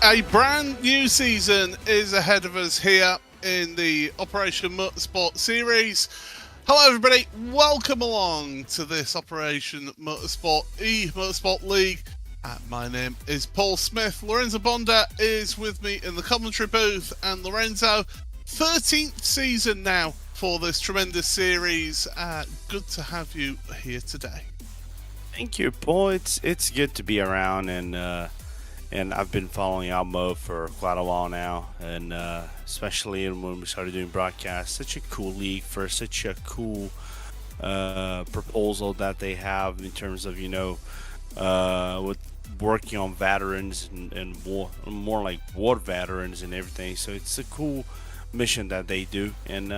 A brand new season is ahead of us here in the Operation Motorsport series. Hello everybody, welcome along to this Operation Motorsport eMotorsport League. My name is Paul Smith. Lorenzo Bonda is with me in the commentary booth, and Lorenzo, 13th season now for this tremendous series. Good to have you here today. Thank you, Paul. It's good to be around, and I've been following Almo for quite a while now, and especially when we started doing broadcasts. Such a cool league for such a cool proposal that they have in terms of with working on veterans and more like war veterans and everything. So it's a cool mission that they do, and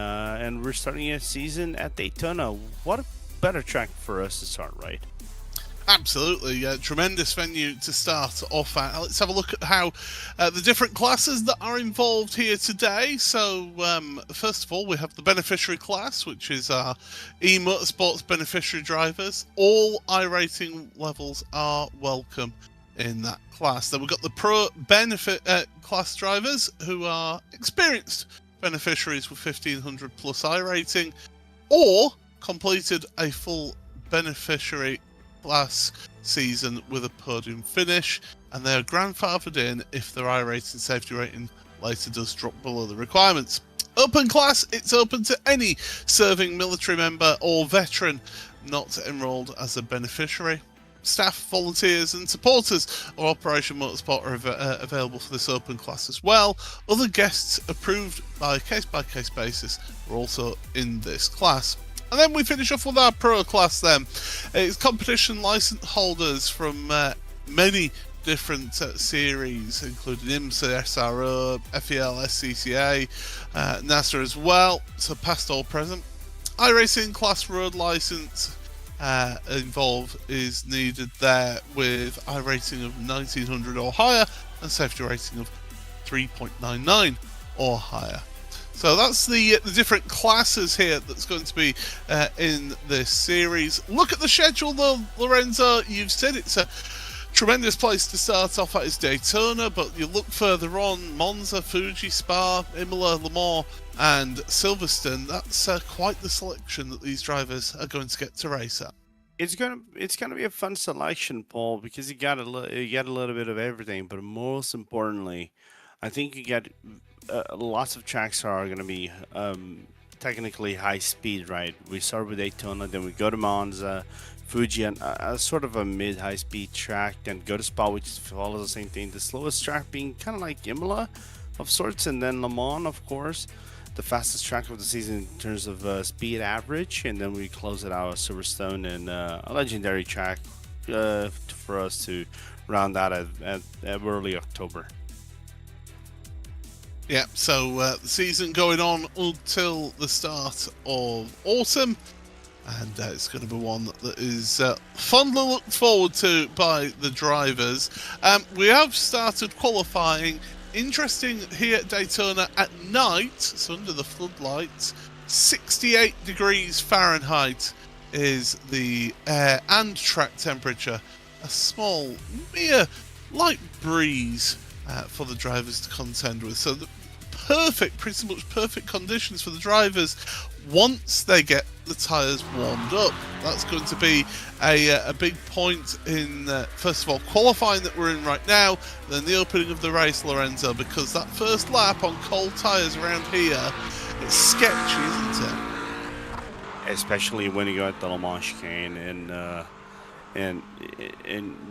we're starting a season at Daytona. What a better track for us to start, right? Absolutely, tremendous venue to start off at. Let's have a look at how the different classes that are involved here today. So, first of all, we have the beneficiary class, which is our eMotorsport's beneficiary drivers. All iRacing levels are welcome in that class. Then we've got the pro benefit class drivers, who are experienced beneficiaries with 1500 plus iRating, or completed a full beneficiary class season with a podium finish, and they are grandfathered in if their iRacing safety rating later does drop below the requirements. Open class, it's open to any serving military member or veteran not enrolled as a beneficiary. Staff, volunteers and supporters of Operation Motorsport are available for this open class as well. Other guests approved by a case-by-case basis are also in this class. And then we finish off with our pro class then. It's competition license holders from many different series, including IMSA, SRO, FEL, SCCA, NASA as well, so past or present. iRacing class road license involved is needed there with iRating of 1900 or higher and safety rating of 3.99 or higher. So that's the different classes here that's going to be in this series. Look at the schedule though, Lorenzo. You've said it's a tremendous place to start off at is Daytona, but you look further on, Monza, Fuji, Spa, Imola, Le Mans and Silverstone. That's quite the selection that these drivers are going to get to race at. It's gonna be a fun selection, Paul, because you got a little bit of everything, but most importantly, I think you get lots of tracks are going to be technically high speed, right? We start with Daytona, then we go to Monza, Fuji, and sort of a mid-high speed track, then go to Spa, which follows the same thing. The slowest track being kind of like Imola of sorts, and then Le Mans, of course, the fastest track of the season in terms of speed average, and then we close it out with Silverstone and a legendary track for us to round out at early October. Yeah, so the season going on until the start of autumn, and it's going to be one that is fondly looked forward to by the drivers. We have started qualifying. Interesting here at Daytona at night, so under the floodlights, 68 degrees Fahrenheit is the air and track temperature. A small, mere light breeze for the drivers to contend with. So pretty much perfect conditions for the drivers once they get the tyres warmed up. That's going to be a big point in, first of all, qualifying that we're in right now, then the opening of the race, Lorenzo, because that first lap on cold tyres around here, it's sketchy, isn't it? Especially when you go at the Le Mans chicane and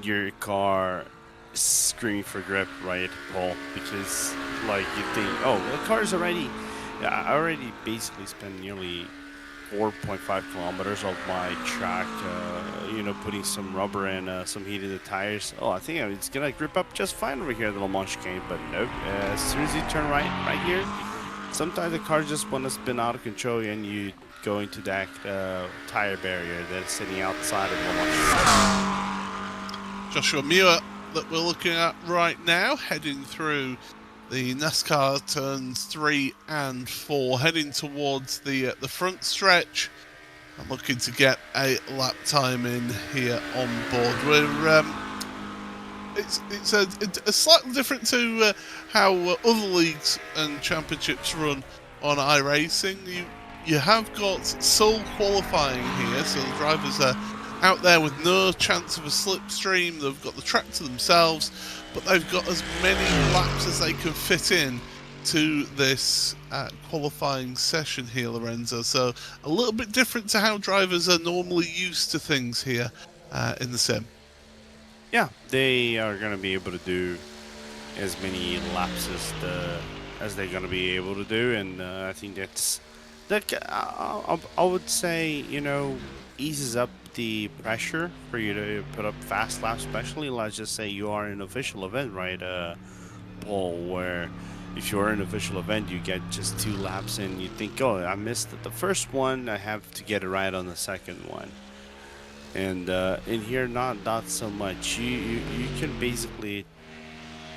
your car screaming for grip, right, Paul? Because like you think, oh, the car's already. Yeah, I already basically spent nearly 4.5 kilometers of my track, putting some rubber and some heat in the tires. Oh, I think it's gonna grip up just fine over here at the Le Mans chicane, but nope. As soon as you turn right here, sometimes the car just want to spin out of control and you go into that tire barrier that's sitting outside of the Le Mans. Joshua Muir that we're looking at right now, heading through the NASCAR turns 3 and 4, heading towards the front stretch. I'm looking to get a lap time in here on board. We're it's a slightly different to how other leagues and championships run on iRacing. You have got sole qualifying here, so the drivers are out there with no chance of a slipstream. They've got the track to themselves, but they've got as many laps as they can fit in to this qualifying session here, Lorenzo. So a little bit different to how drivers are normally used to things here in the sim. Yeah, they are going to be able to do as many laps as they're going to be able to do, and I think I would say, you know, eases up the pressure for you to put up fast laps, especially let's just say you are in an official event, right, Paul, where if you're in an official event you get just 2 laps and you think, oh, I missed the first one, I have to get it right on the second one. And in here, not so much. You can basically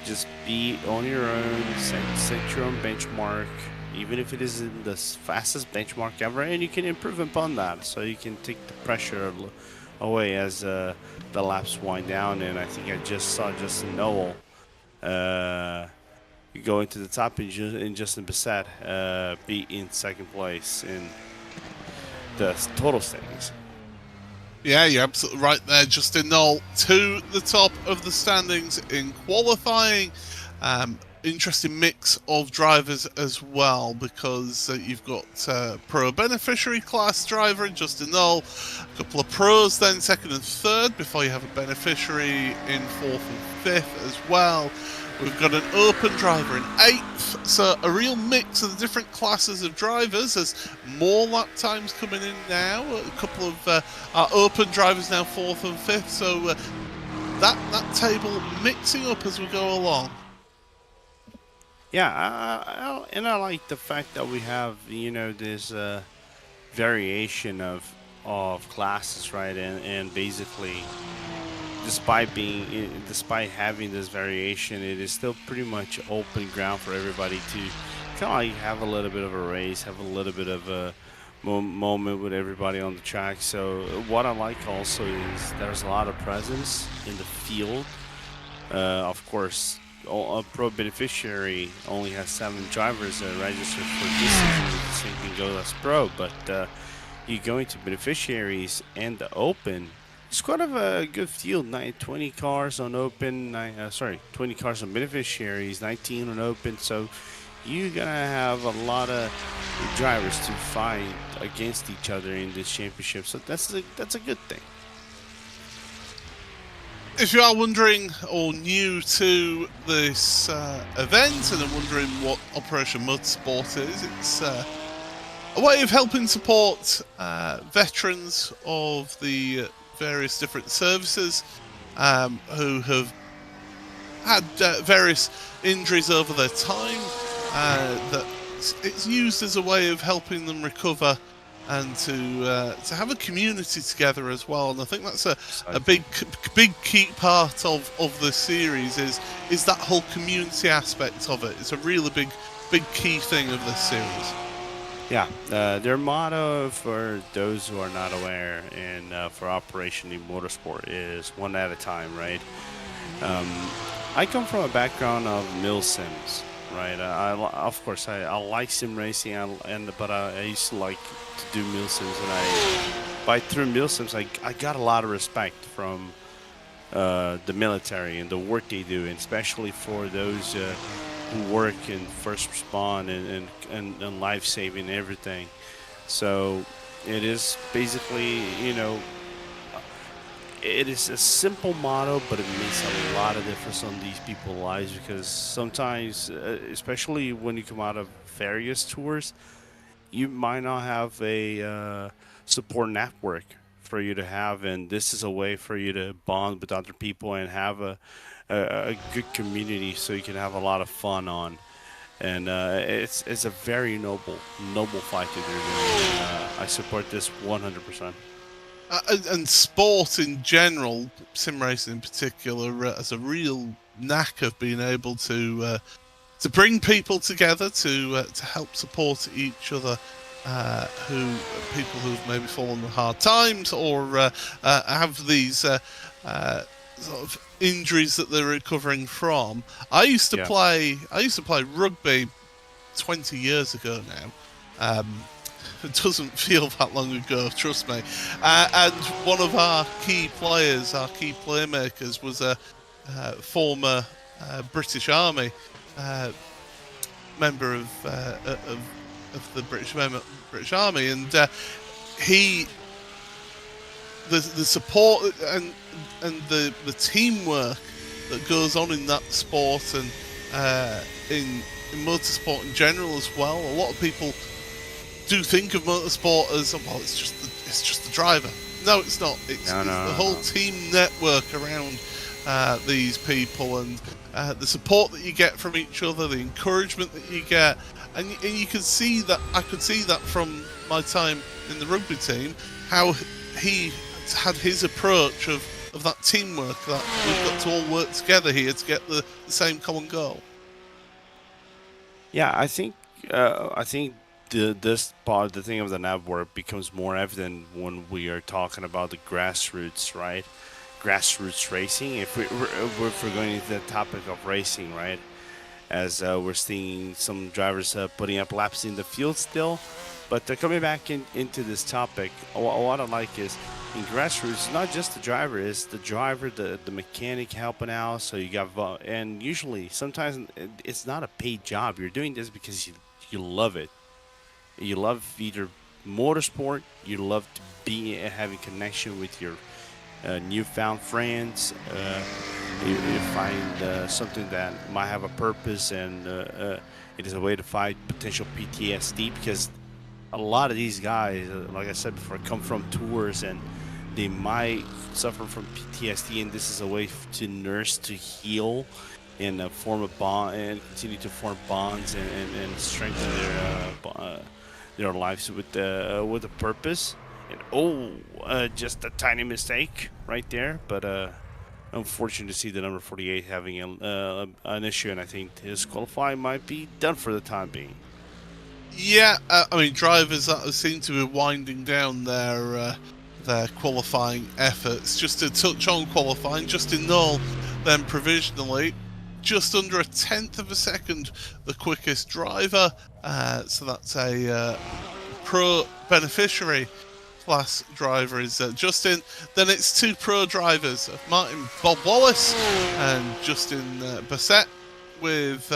just be on your own, set your own benchmark, even if it isn't the fastest benchmark ever, and you can improve upon that. So you can take the pressure away as the laps wind down. And I think I just saw Justin Noel go into the top, and Justin Bissett be in second place in the total standings. Yeah, you're absolutely right there, Justin Knoll, to the top of the standings in qualifying. Interesting mix of drivers as well, because you've got pro beneficiary class driver in Justin Knoll, a couple of pros then second and third, before you have a beneficiary in fourth and fifth as well. We've got an open driver in 8th, so a real mix of the different classes of drivers. There's more lap times coming in now. A couple of our open drivers now 4th and 5th, so that table mixing up as we go along. Yeah, and I like the fact that we have, you know, this variation of classes, right? And basically, despite having this variation, it is still pretty much open ground for everybody to kind of like have a little bit of a race, have a little bit of a moment with everybody on the track. So what I like also is there's a lot of presence in the field. Of course, a pro beneficiary only has 7 drivers registered for this season. The same thing goes as pro, but you go into beneficiaries and the open. It's quite of a good field. 20 cars on open. 20 cars on beneficiaries. 19 on open. So you're gonna have a lot of drivers to fight against each other in this championship. So that's a good thing. If you are wondering or new to this event and are wondering what Operation Motorsport is, it's a way of helping support veterans of the various different services who have had various injuries over their time. That it's used as a way of helping them recover and to have a community together as well. And I think that's a big key part of the series is that whole community aspect of it. It's a really big key thing of this series. Yeah, their motto, for those who are not aware, and for Operation eMotorsport, is one at a time, right? I come from a background of mil sims, right? Of course, I like sim racing, but I used to like to do mil sims, and through mil sims, I got a lot of respect from the military and the work they do, and especially for those who work in first respond and life saving and everything. So it is basically, you know, it is a simple motto, but it makes a lot of difference on these people's lives, because sometimes, especially when you come out of various tours, you might not have a support network for you to have, and this is a way for you to bond with other people and have a good community, so you can have a lot of fun on. And it's a very noble fight that they're doing. I support this 100%. And sport in general, sim racing in particular, has a real knack of being able to bring people together to help support each other. People who've maybe fallen on hard times or have these sort of injuries that they're recovering from. I used to play rugby 20 years ago now. It doesn't feel that long ago, trust me. And one of our key players, our key playmakers, was a former British Army member of the British Army, and he the support and the teamwork that goes on in that sport and in motorsport in general as well. A lot of people do think of motorsport as, well, it's just the driver. No, it's not. It's the whole team network around these people, and the support that you get from each other, the encouragement that you get, and you can see that. I could see that from my time in the rugby team, how he had his approach of that teamwork, that we've got to all work together here to get the same common goal. Yeah, I think this part, the thing of the network, becomes more evident when we are talking about the grassroots, right? Grassroots racing. If we're going into the topic of racing, right? As we're seeing some drivers putting up laps in the field still, but coming back into this topic, what I like is in grassroots, not just the driver, it's the driver, the mechanic helping out. So you got, and usually sometimes it's not a paid job. You're doing this because you love it. You love either motorsport, you love to be having connection with your newfound friends. You find something that might have a purpose, and it is a way to fight potential PTSD, because a lot of these guys, like I said before, come from tours and they might suffer from PTSD, and this is a way to nurse, to heal, and form a bond, and continue to form bonds and strengthen their lives with a purpose. And just a tiny mistake right there, but unfortunate to see the number 48 having an issue, and I think his qualifying might be done for the time being. Yeah, I mean, drivers that seem to be winding down their qualifying efforts. Just to touch on qualifying, Justin Knoll then provisionally just under a tenth of a second the quickest driver, so that's a pro beneficiary class driver is Justin. Then it's two pro drivers, Martin Bob Wallace and Justin Bassett, with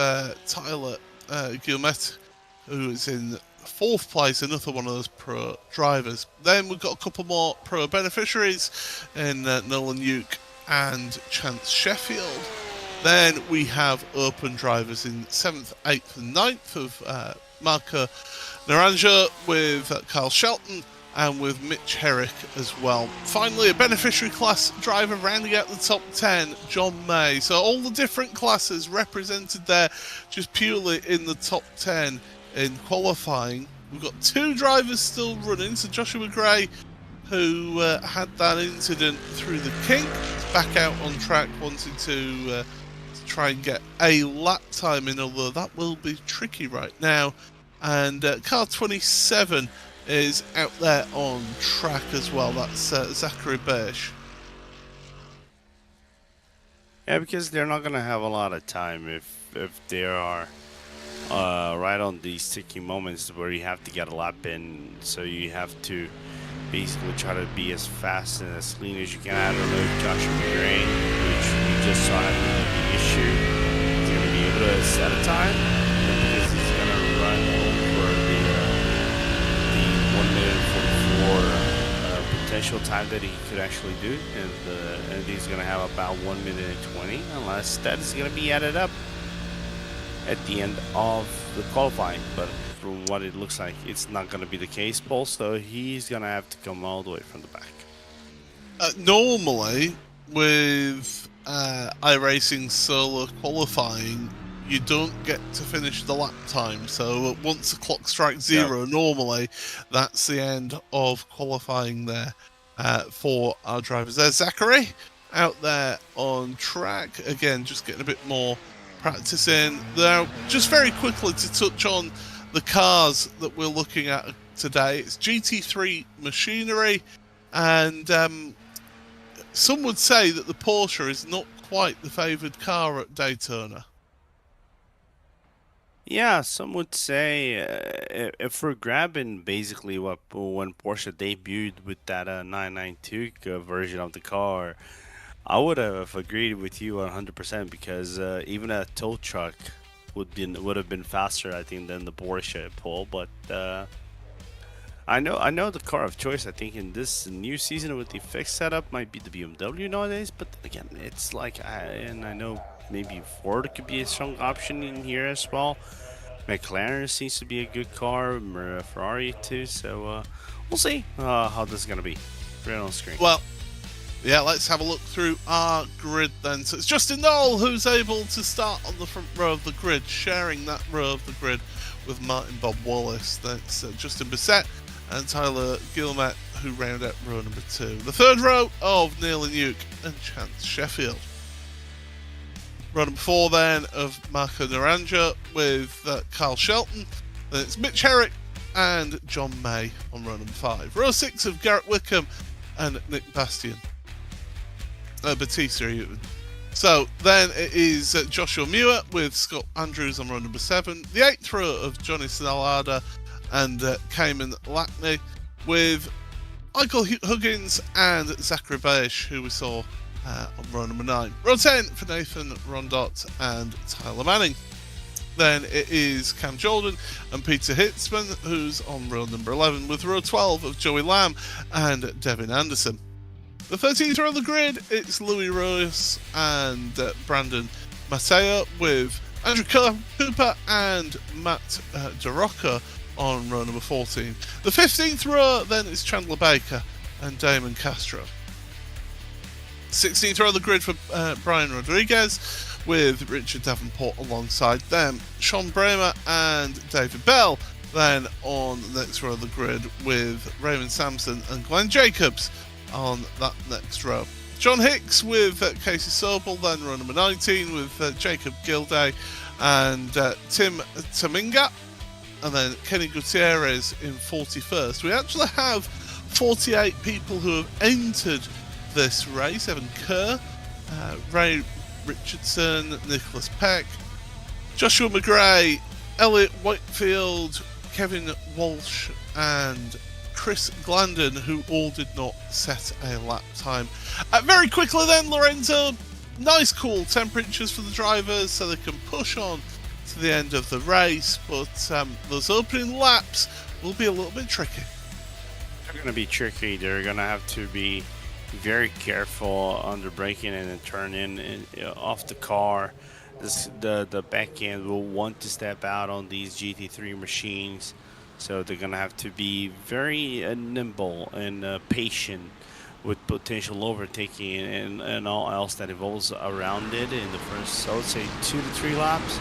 Tyler Guillemette, who is in fourth place, another one of those pro drivers. Then we've got a couple more pro beneficiaries in Nolan Uke and Chance Sheffield. Then we have open drivers in 7th, 8th and 9th of Marco Naranjo, with Carl Shelton and with Mitch Herrick as well. Finally, a beneficiary class driver rounding out the top 10, John May. So all the different classes represented there just purely in the top 10 in qualifying. We've got two drivers still running. So Joshua Gray, who had that incident through the kink, back out on track, wanting to try and get a lap time in, although that will be tricky right now. And car 27 is out there on track as well. That's Zachary Birch. Yeah, because they're not going to have a lot of time if they are right on these sticky moments where you have to get a lap in. So you have to basically try to be as fast and as clean as you can. I don't know if Joshua Gray, which we just saw having the issue, is going to be able to set a time, because he's going to run over the 1 minute 44 potential time that he could actually do, and he's going to have about 1 minute and 20, unless that is going to be added up at the end of the qualifying. But from what it looks like, it's not going to be the case, Paul, so he's going to have to come all the way from the back. Normally, with iRacing solo qualifying, you don't get to finish the lap time. So once the clock strikes zero, normally that's the end of qualifying there for our drivers. There's Zachary out there on track. Again, just getting a bit more practice in. Now, just very quickly to touch on the cars that we're looking at today. It's GT3 machinery, and some would say that the Porsche is not quite the favoured car at Daytona. Yeah, some would say if we're grabbing basically what when Porsche debuted with that 992 version of the car, I would have agreed with you 100% because even a tow truck would have been faster, I think, than the Porsche Paul. But I know the car of choice. I think in this new season with the fixed setup might be the BMW nowadays. But again, it's like and I know maybe Ford could be a strong option in here as well. McLaren seems to be a good car, Ferrari too. So we'll see how this is gonna be. Right on screen. Well, yeah, let's have a look through our grid then. So it's Justin Knoll who's able to start on the front row of the grid, sharing that row of the grid with Martin Bob Wallace. That's Justin Bissett and Tyler Gilmet who round out row number 2. The third row of Neil Nuke and Chance Sheffield. Row number 4 then of Marco Naranja with Carl Shelton. Then it's Mitch Herrick and John May on row number 5. Row 6 of Garrett Wickham and Nick Bastian. Batista even. So then it is Joshua Muir with Scott Andrews on row number 7. The 8th row of Johnny Salada and Cayman Lackney with Michael Huggins and Zachary Bayish, who we saw on row number 9. Row 10 for Nathan Rondot and Tyler Manning. Then it is Cam Jordan and Peter Hitzman, who's on row number 11, with row 12 of Joey Lamb and Devin Anderson. The 13th row of the grid, it's Louis Rose and Brandon Mateo, with Andrew Cooper and Matt DeRocca on row number 14. The 15th row then is Chandler Baker and Damon Castro. 16th row of the grid for Brian Rodriguez, with Richard Davenport alongside them. Sean Bramer and David Bell then on the next row of the grid, with Raymond Sampson and Glenn Jacobs on that next row. John Hicks with Casey Sobel, then row number 19 with Jacob Gilday and Tim Taminga, and then Kenny Gutierrez in 41st. We actually have 48 people who have entered this race: Evan Kerr, Ray Richardson, Nicholas Peck, Joshua McGray, Elliot Whitefield, Kevin Walsh and Chris Glandon, who all did not set a lap time. Very quickly then, Lorenzo, nice cool temperatures for the drivers so they can push on to the end of the race, but those opening laps will be a little bit tricky. They're going to be tricky. They're going to have to be very careful under braking and then turn in off the car. The back end will want to step out on these GT3 machines, so they're gonna have to be very nimble and patient with potential overtaking and all else that evolves around it in the first, I would say, 2 to 3 laps.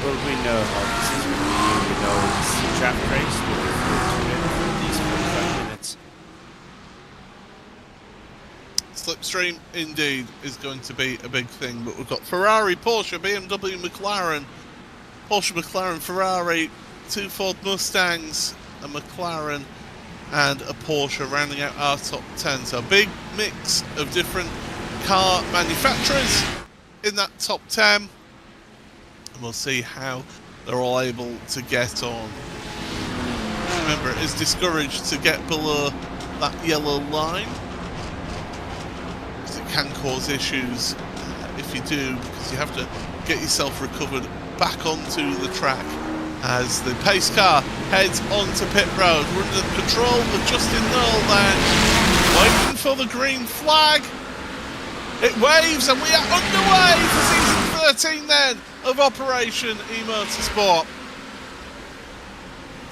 But we know how this is going to be. We know it's a traffic race. We look forward to it for these 45 minutes. Slipstream indeed is going to be a big thing, but we've got Ferrari, Porsche, BMW, McLaren, Porsche, McLaren, Ferrari, 2 Ford Mustangs, a McLaren and a Porsche rounding out our top 10. So a big mix of different car manufacturers in that top 10, and we'll see how they're all able to get on. Remember, it is discouraged to get below that yellow line, because it can cause issues if you do, because you have to get yourself recovered back onto the track as the pace car heads onto pit road. We're under control of Justin Knoll then, waiting for the green flag. It waves and we are underway for season 13 then of Operation eMotorsport.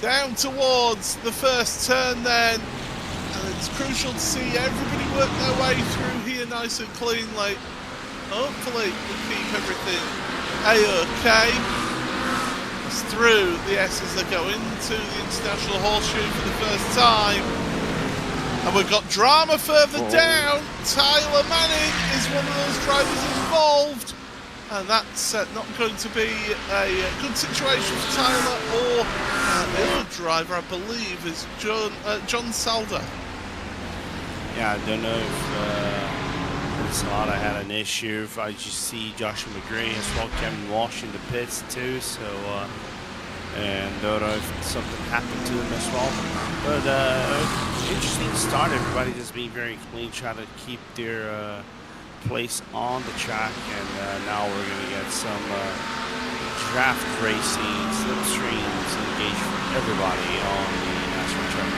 Down towards the first turn then, and it's crucial to see everybody work their way through here nice and cleanly. Hopefully we'll keep everything A-OK. Through the S's that go into the International Horseshoe for the first time. And we've got drama further down. Tyler Manning is one of those drivers involved, and that's not going to be a good situation for Tyler, or the other driver, I believe, is John Salder. Yeah, I don't know if Salada had an issue. I just see Joshua McGree as well, Kevin Walsh in the pits too. So, and don't know if something happened to them as well. But interesting start. Everybody just being very clean, trying to keep their place on the track. And now we're going to get some draft racing, slipstreams engaged for everybody on the national track.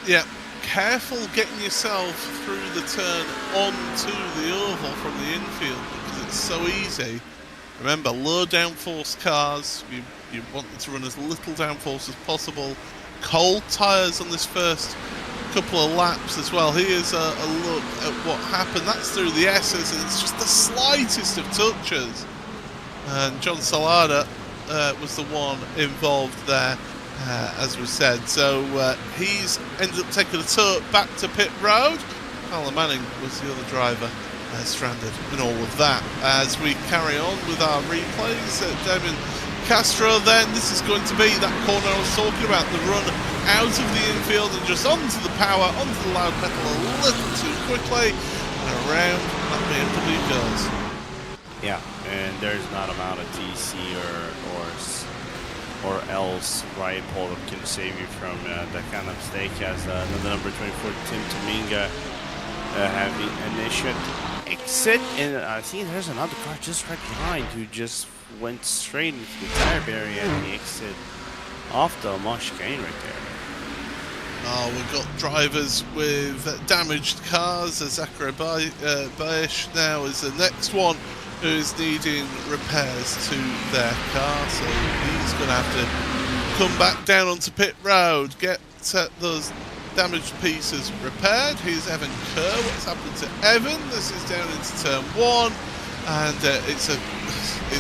Yeah. Careful getting yourself through the turn onto the oval from the infield because it's so easy. Remember, low downforce cars, you want them to run as little downforce as possible. Cold tyres on this first couple of laps as well. Here's a look at what happened. That's through the S's, and it's just the slightest of touches. And John Salada was the one involved there. As we said, so he's ended up taking a tour back to pit road. Alan Manning was the other driver stranded in all of that. As we carry on with our replays, Damien Castro, then this is going to be that corner I was talking about, the run out of the infield and just onto the power, onto the loud pedal a little too quickly, and around that BMW goes. Yeah, and there's not a amount of TC or else right Paul that can save you from that kind of mistake, as the number 24 Tim Tominga having an issue at the exit, and I think there's another car just right behind who just went straight into the tire barrier at the exit off the chicane right there. Oh, we've got drivers with damaged cars. Zachary Bayesh now is the next one who's needing repairs to their car, so he's going to have to come back down onto pit road, get those damaged pieces repaired. Here's Evan Kerr. What's happened to Evan? This is down into turn 1, and it's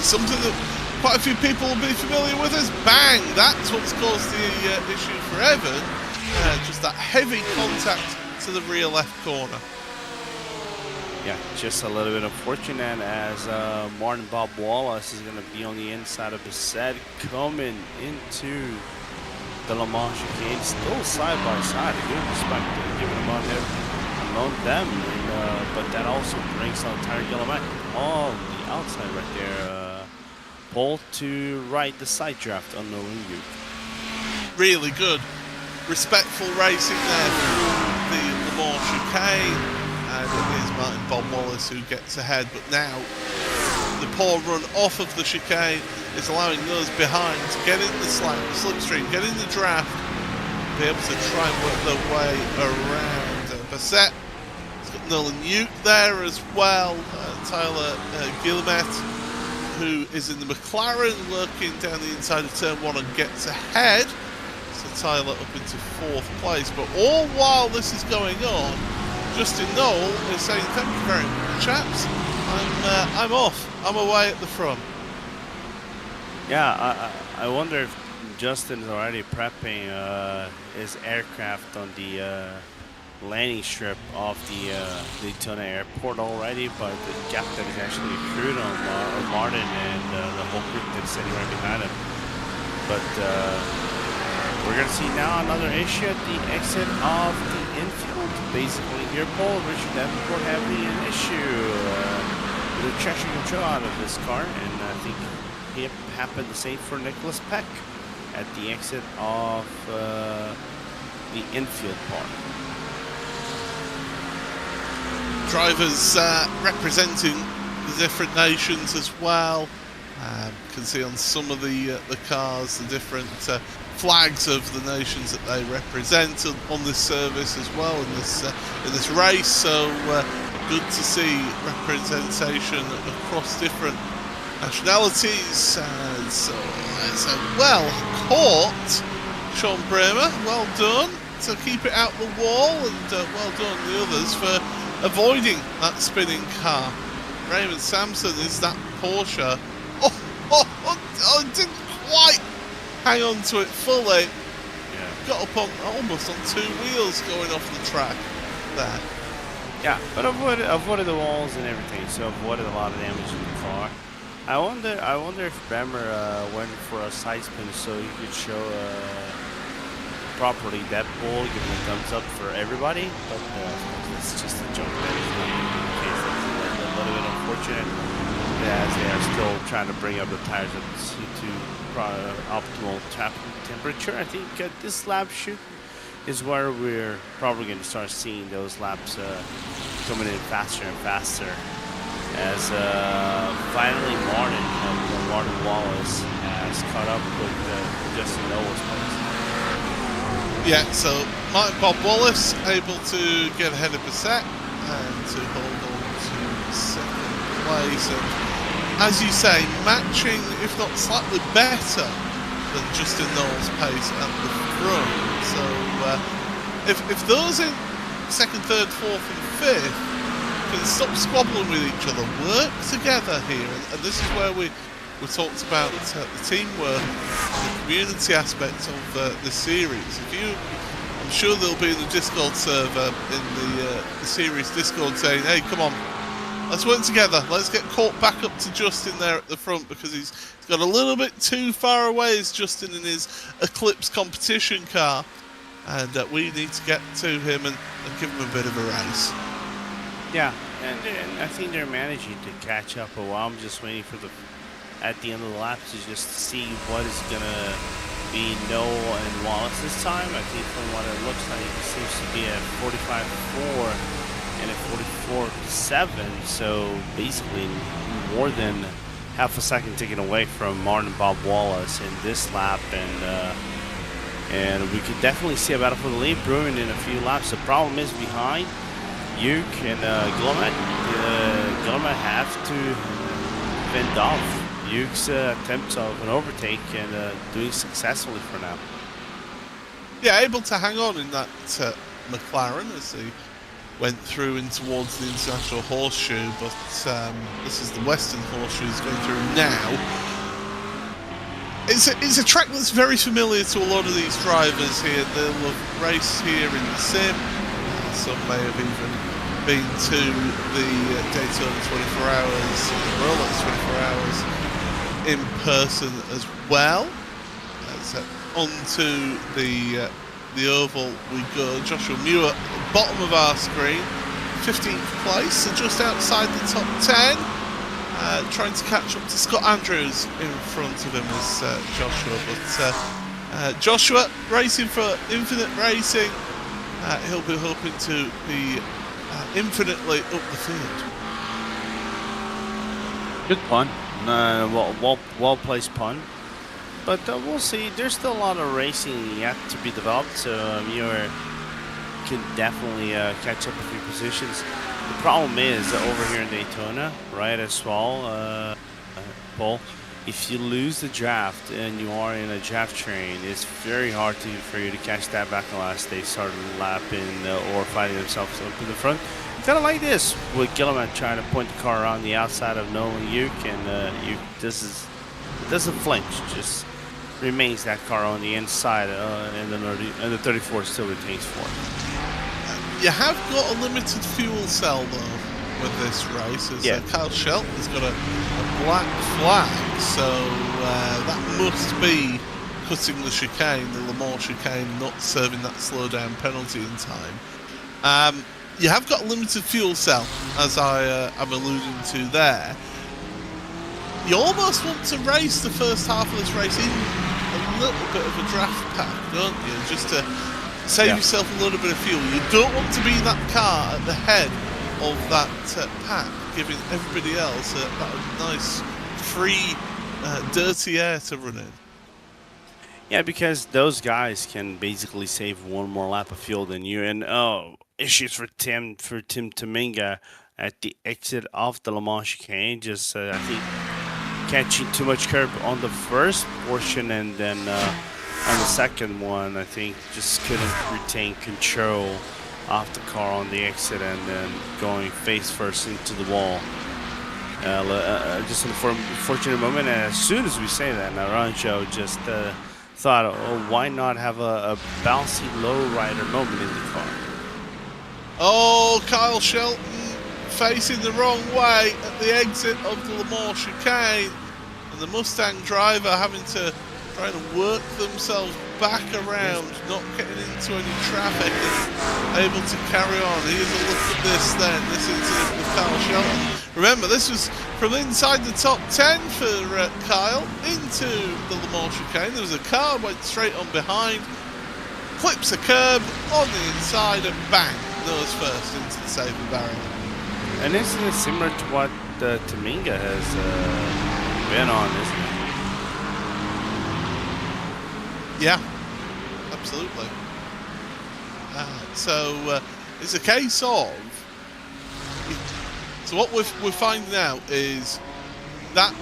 something that quite a few people will be familiar with as bang. That's what's caused the issue for Evan. Just that heavy contact to the rear left corner. Yeah, just a little bit unfortunate, as Martin Bob Wallace is going to be on the inside of the set, coming into the Le Mans chicane, still side by side. A good respect given among them, but that also brings out Tyre Gillemack on the outside right there. Pull to right, the side draft unknowing you. Really good, respectful racing there through the Le Mans chicane. And it is Martin Bob Wallace who gets ahead, but now the poor run off of the chicane is allowing those behind to get in the slipstream, get in the draft, be able to try and work their way around. Bassett, he's got Nolan Ute there as well, Tyler Guillemette, who is in the McLaren, working down the inside of turn 1 and gets ahead. So Tyler up into 4th place, but all while this is going on, Justin Knoll is saying, thank you very much, chaps. I'm off. I'm away at the front. Yeah, I wonder if Justin's already prepping his aircraft on the landing strip of the Daytona airport already, but the captain is actually crewed on Martin and the whole group that's sitting right behind him. But we're going to see now another issue at the exit of the infield. Basically here, Paul, Richard Davenport having an issue with the traction control out of this car, and I think it happened the same for Nicholas Peck at the exit of the infield part. Drivers representing the different nations as well. You can see on some of the cars the different flags of the nations that they represent on this service as well in this race. So good to see representation across different nationalities. So well caught, Sean Bremer. Well done to keep it out the wall, and well done the others for avoiding that spinning car. Raymond Sampson is that Porsche. Oh, didn't quite hang on to it fully. Yeah. Got up on almost on 2 wheels going off the track there. Yeah, but avoided the walls and everything, so avoided a lot of damage in the car. I wonder if Bremer went for a side spin so he could show properly that pole, giving a thumbs up for everybody. But it's just a joke that he's not in case unfortunate as they are still trying to bring up the tires up to optimal temperature. I think this lap is where we're probably going to start seeing those laps coming in faster and faster. As finally Martin Wallace has caught up with Justin Noah's place. Yeah, so Bob Wallace able to get ahead of Bassett and to hold on to second place. And as you say, matching, if not slightly better than Justin Noel's pace at the front. So if those in second, third, fourth and fifth can stop squabbling with each other, work together here, and this is where we talked about the teamwork, the community aspect of the series. I'm sure they'll be in the Discord server, in the series Discord, saying, hey, come on, let's work together, let's get caught back up to Justin there at the front, because he's got a little bit too far away as Justin in his Eclipse competition car, and we need to get to him and give him a bit of a race. Yeah, and I think they're managing to catch up a while. I'm just waiting for at the end of the lap to just see what is going to be Noel and Wallace this time. I think from what it looks like, it seems to be a 45.4 and a 44.7. So basically more than half a second taken away from Martin and Bob Wallace in this lap. And we could definitely see a battle for the lead brewing in a few laps. The problem is behind Yuke and Guillemette. Guillemette have to fend off Yuke's attempts of an overtake and doing successfully for now. Yeah, able to hang on in that McLaren as he went through and towards the International Horseshoe, but this is the Western Horseshoe he's going through now. It's a track that's very familiar to a lot of these drivers here. They'll have raced here in the sim. Some may have even been to the Daytona 24 Hours, Rolex 24 Hours in person as well. So onto the oval we go. Joshua Muir at the bottom of our screen, 15th place, so just outside the top 10. Trying to catch up to Scott Andrews in front of him as Joshua, but Joshua racing for Infinite Racing. He'll be hoping to be infinitely up the field. Good pun. Well placed pun. But we'll see. There's still a lot of racing yet to be developed, so Muir can definitely catch up a few positions. The problem is over here in Daytona, right, as well, Paul, if you lose the draft and you are in a draft train, it's very hard for you to catch that back on last day, starting lapping or fighting themselves up in the front. Kind of like this, with Guillemette trying to point the car around the outside of Noel and Yuke, and Yuke doesn't flinch, just remains that car on the inside, and the 34 still retains fourth. You have got a limited fuel cell though with this race, as Kyle Shelton has got a black flag, so that must be cutting the chicane, the Le Mans chicane, not serving that slowdown penalty in time. You have got a limited fuel cell, as I'm alluding to there. You almost want to race the first half of this race in a little bit of a draft pack, don't you? Just to save yourself a little bit of fuel. You don't want to be that car at the head of that pack, giving everybody else that nice, free, dirty air to run in. Yeah, because those guys can basically save one more lap of fuel than you. And issues for Tim Tominga at the exit of the Le Mans chicane. Just I think catching too much curb on the first portion, and then on the second one, I think just couldn't retain control of the car on the exit, and then going face first into the wall. Just an unfortunate moment, and as soon as we say that, Naranjo just thought, oh, why not have a bouncy lowrider moment in the car? Oh, Kyle Shelton facing the wrong way at the exit of the Le Mans chicane, and the Mustang driver having to try to work themselves back around, not getting into any traffic and able to carry on. Here's a look at this then, this incident with Kyle Shelton Remember, this was from inside the top 10 for Kyle into the Le Mans chicane. There was a car, went straight on behind, clips a curb on the inside, and bang, nose first into the safety barrier. And isn't it similar to what Taminga has been on, isn't it? Yeah, absolutely. So it's a case of... So what we're finding out is that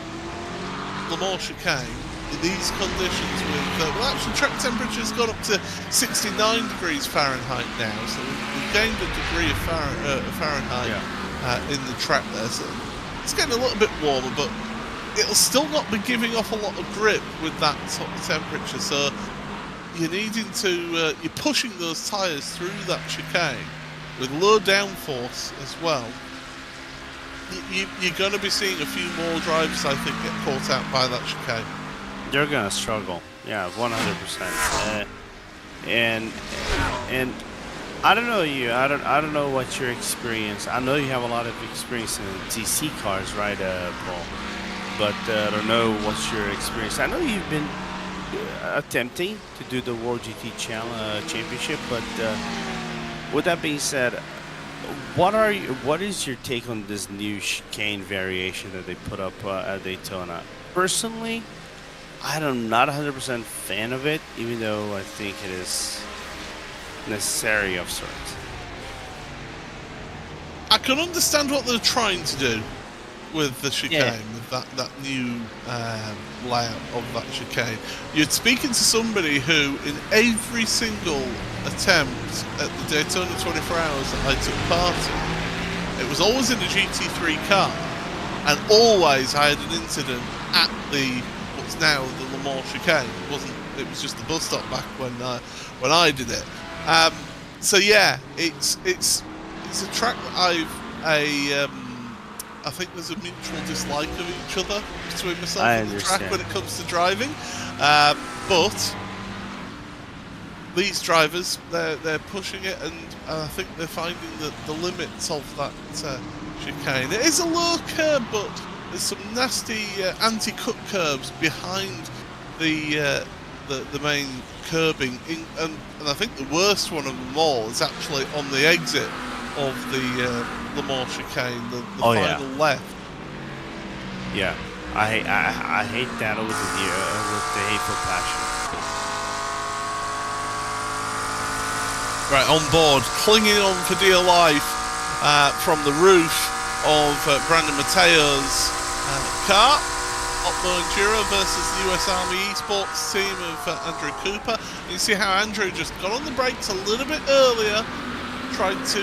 Le Mans chicane, in these conditions with... well, actually, track temperature's gone up to 69 degrees Fahrenheit now, so we've gained a degree of Fahrenheit in the track there. So it's getting a little bit warmer, but it'll still not be giving off a lot of grip with that sort of temperature. So you're needing to... you're pushing those tyres through that chicane with low downforce as well. You're going to be seeing a few more drivers, I think, get caught out by that chicane. They're going to struggle. Yeah, 100%. And I don't know you. I don't know what your experience. I know you have a lot of experience in TC cars, right, Paul? But I don't know what's your experience. I know you've been attempting to do the World GT Championship, but with that being said, what is your take on this new chicane variation that they put up at Daytona? Personally, I'm not 100% fan of it, even though I think it is necessary of sorts. I can understand what they're trying to do with the chicane, with that new layout of that chicane. You're speaking to somebody who, in every single attempt at the Daytona 24 Hours that I took part in, it was always in a GT3 car, and always I had an incident at the what's now the Le Mans chicane. It was just the bus stop back when I did it. So yeah, it's a track that I think there's a mutual dislike of each other between myself and the track when it comes to driving. But these drivers, they're pushing it, and I think they're finding the limits of that chicane. It is a low curb, but there's some nasty anti-cut curbs behind the main curbing, and I think the worst one of them all is actually on the exit of the Le Mans chicane, the final left. Yeah, I hate that with the hateful passion. Right, on board, clinging on for dear life from the roof of Brandon Mateo's car. Opmo Enduro versus the US Army eSports team of Andrew Cooper. You see how Andrew just got on the brakes a little bit earlier, tried to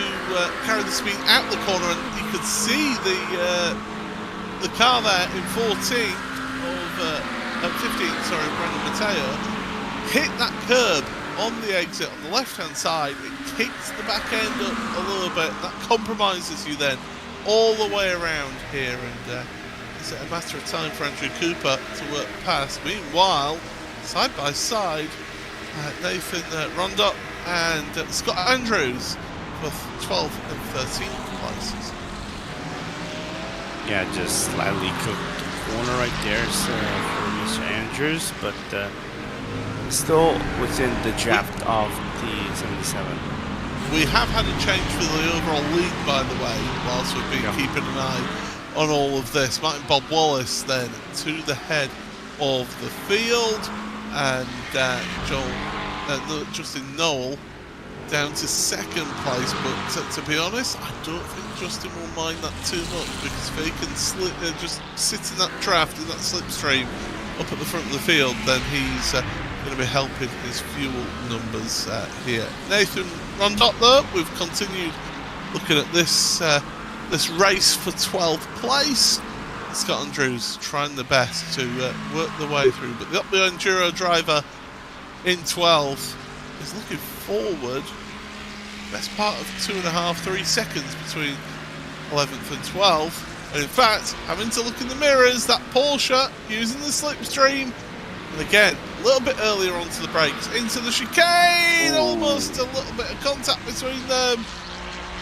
carry the speed out the corner, and you could see the car there in 15, Brandon Mateo, hit that curb on the exit on the left-hand side. It kicks the back end up a little bit. That compromises you then all the way around here, and it's a matter of time for Andrew Cooper to work past. Meanwhile, side by side, Nathan Rondot and Scott Andrews for 12th and 13th places. Yeah, just slightly cooked the corner right there for Mr. Andrews, but still within the draft of the 77. We have had a change for the overall lead, by the way, whilst we've been keeping an eye on all of this. Martin Bob Wallace then to the head of the field, and Justin Noel down to second place. But to be honest, I don't think Justin will mind that too much, because if he can just sit in that draft, in that slipstream up at the front of the field, then he's going to be helping his fuel numbers here. Nathan Rondot, though, we've continued looking at this race for 12th place. Scott Andrews trying the best to work the way through, but the Opmo Enduro driver in 12th is looking forward. Best part of 2.5-3 seconds between 11th and 12th. And in fact, having to look in the mirrors, that Porsche using the slipstream. And again, a little bit earlier onto the brakes, into the chicane. Ooh. Almost a little bit of contact between them.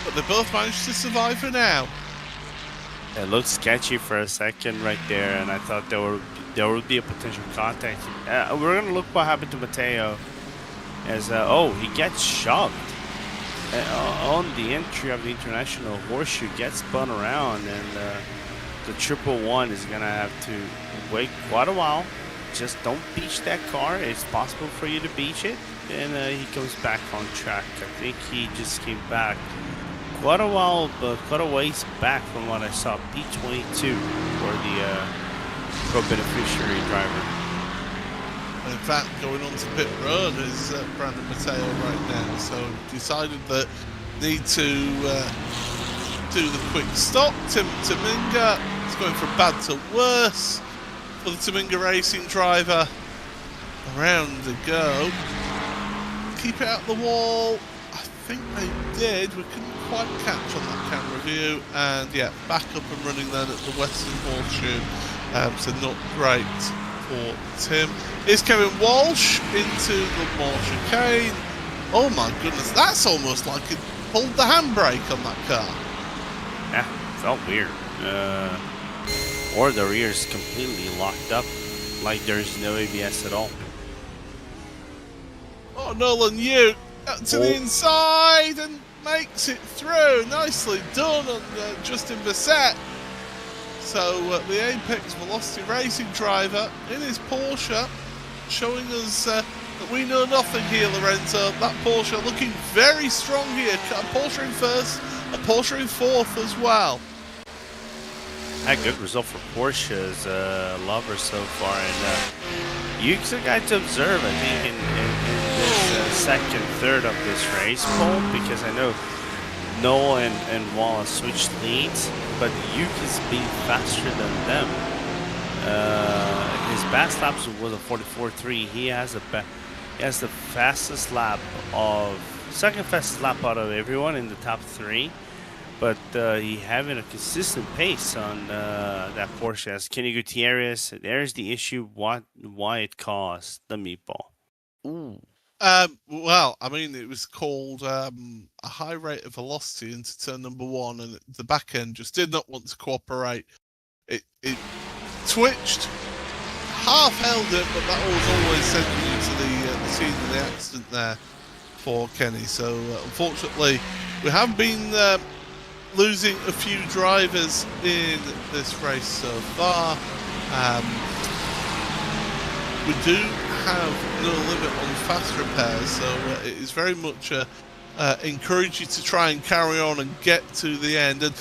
But they both managed to survive for now. It looked sketchy for a second right there, and I thought there would be a potential contact. We're gonna look what happened to Mateo, as oh, he gets shoved on the entry of the international horseshoe, gets spun around, and the 111 is gonna have to wait quite a while. Just don't beach that car. It's possible for you to beach it, and he comes back on track. I think he just came back quite a while, but quite a ways back from what I saw. P22 for the pro-beneficiary driver. In fact, going on to pit road is Brandon Mateo right now, so decided that need to do the quick stop. Tim Taminga is going from bad to worse for the Taminga Racing driver. Around the go. Keep it out the wall. I think they did. We couldn't quite catch on that camera view. And yeah, back up and running then at the Western Horseshoe. So not great for Tim. Here's Kevin Walsh into the Mall chicane. Oh my goodness, that's almost like it pulled the handbrake on that car. Yeah, felt weird. Or the rear's completely locked up, like there's no ABS at all. Oh, Nolan Yu up to the inside and makes it through. Nicely done on Justin Bissett. So the Apex Velocity Racing driver in his Porsche, showing us that we know nothing here, Lorenzo. That Porsche looking very strong here. A Porsche in first, a Porsche in fourth as well. A good result for Porsche's lover so far, and Yuke's a guy to observe, I think, in this second, third of this race, Paul, because I know Noel and Wallace switched leads, but Yuke is being faster than them. His best laps was a 44.3. He has the fastest lap second fastest lap out of everyone in the top three. But he having a consistent pace on that Porsche. As Kenny Gutierrez, there's the issue. Why it caused the meatball? Ooh. Well, I mean, it was called a high rate of velocity into turn number one, and the back end just did not want to cooperate. It twitched, half held it, but that was always sending you to the scene of the accident there for Kenny. So unfortunately, we have been losing a few drivers in this race so far. We do have no limit on fast repairs, so it is very much encourage you to try and carry on and get to the end. And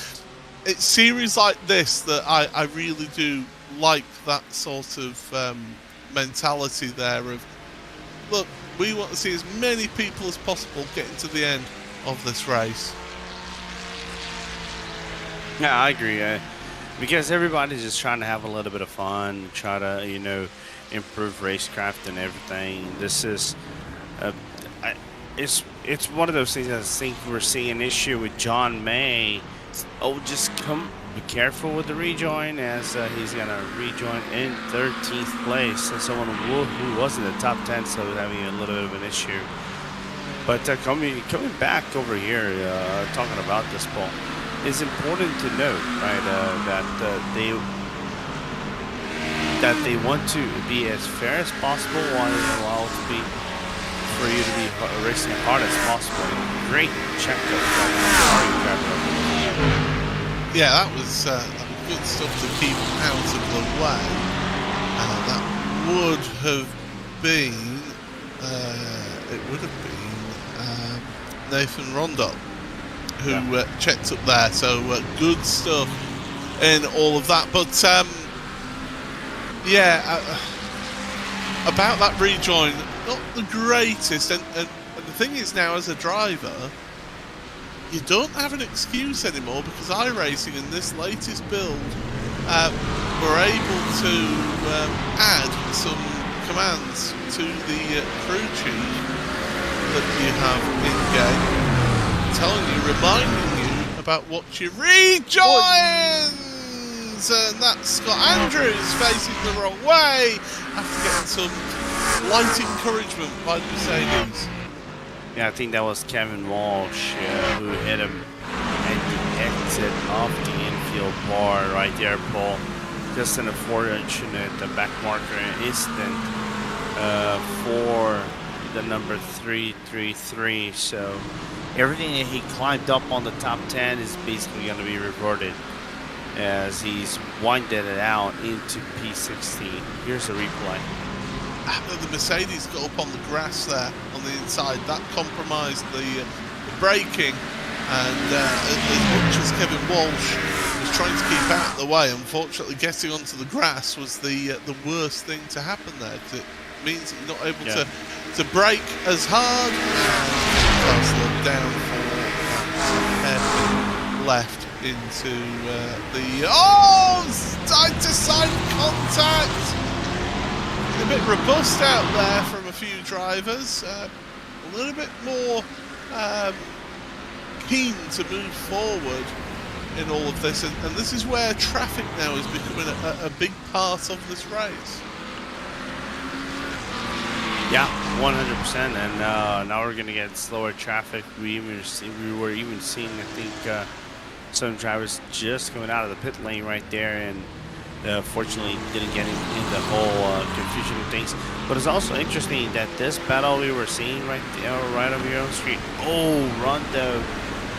it's series like this that I really do like, that sort of mentality there of, look, we want to see as many people as possible getting to the end of this race. Yeah, I agree. Because everybody's just trying to have a little bit of fun, try to, improve racecraft and everything. This is, it's one of those things that I think we're seeing an issue with John May. Oh, just be careful with the rejoin, as he's gonna rejoin in 13th place. And someone who was in the top 10, so having a little bit of an issue. But coming back over here, talking about this, Paul, it's important to note, right, that they want to be as fair as possible, want to allow to be for you to be racing as hard as possible. Great checkup from Yeah, that was good stuff to keep out of the way. That would have been Nathan Rondo who checked up there. So good stuff in all of that. But about that rejoin, not the greatest. And the thing is now, as a driver, you don't have an excuse anymore, because iRacing in this latest build were able to add some commands to the crew chief that you have in-game, telling you, reminding you about what you rejoins. And that's Scott Andrews facing the wrong way after getting some light encouragement by the Mercedes. Yeah, I think that was Kevin Walsh who hit him at the exit of the infield. infield bar right there, Paul. Just an unfortunate back marker incident for the number 333. So everything that he climbed up on the top 10 is basically going to be reverted as he's winded it out into P16. Here's the replay. The Mercedes got up on the grass there on the inside. That compromised the braking, and as much as Kevin Walsh was trying to keep out of the way, unfortunately getting onto the grass was the worst thing to happen there, because it means that you're not able to brake as hard, and slow down for left into the side-to-side contact. A bit robust out there from a few drivers, a little bit more keen to move forward in all of this, and this is where traffic now is becoming a big part of this race. Yeah, 100%, and now we're going to get slower traffic. We were even seeing, I think, some drivers just coming out of the pit lane right there, and fortunately didn't get in the whole confusion of things. But it's also interesting that this battle we were seeing right there, right over here on the street. Oh, Rondo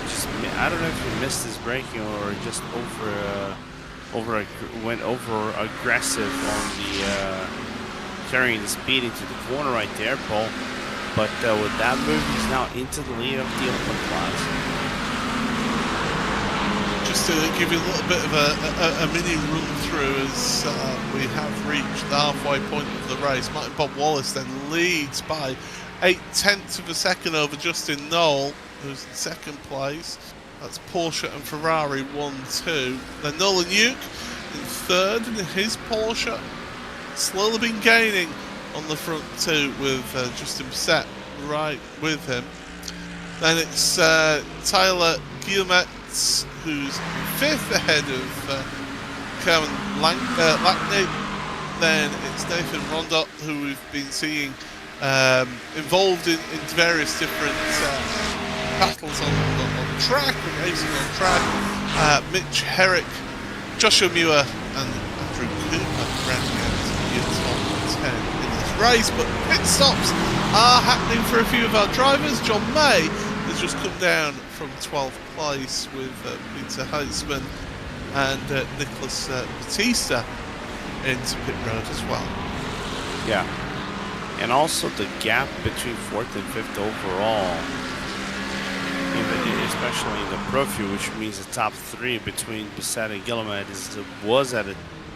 just, I don't know if he missed his braking or just went over aggressive on the carrying the speed into the corner right there, Paul. But with that move, he's now into the lead of the open class. Just to give you a little bit of a mini run through as we have reached the halfway point of the race. Martin Bob Wallace then leads by 0.8 of a second over Justin Knoll, who's in second place. That's Porsche and Ferrari 1-2. Then Nolan Yuke in third in his Porsche. Slowly been gaining on the front two with Justin Bissett right with him. Then it's Tyler Guillemets, who's fifth ahead of Kevin Lackney. Then it's Nathan Rondot, who we've been seeing involved in various different battles on track and racing on track. Mitch Herrick, Joshua Muir, and Andrew Cooper rounding out the top 10 in this race. But pit stops are happening for a few of our drivers. John May has just come down from 12th place with Peter Heitzman and Nicholas Batista into pit road as well. Yeah, and also the gap between 4th and 5th overall, even especially in the Profile, which means the top 3 between Bissett and Guillemette was at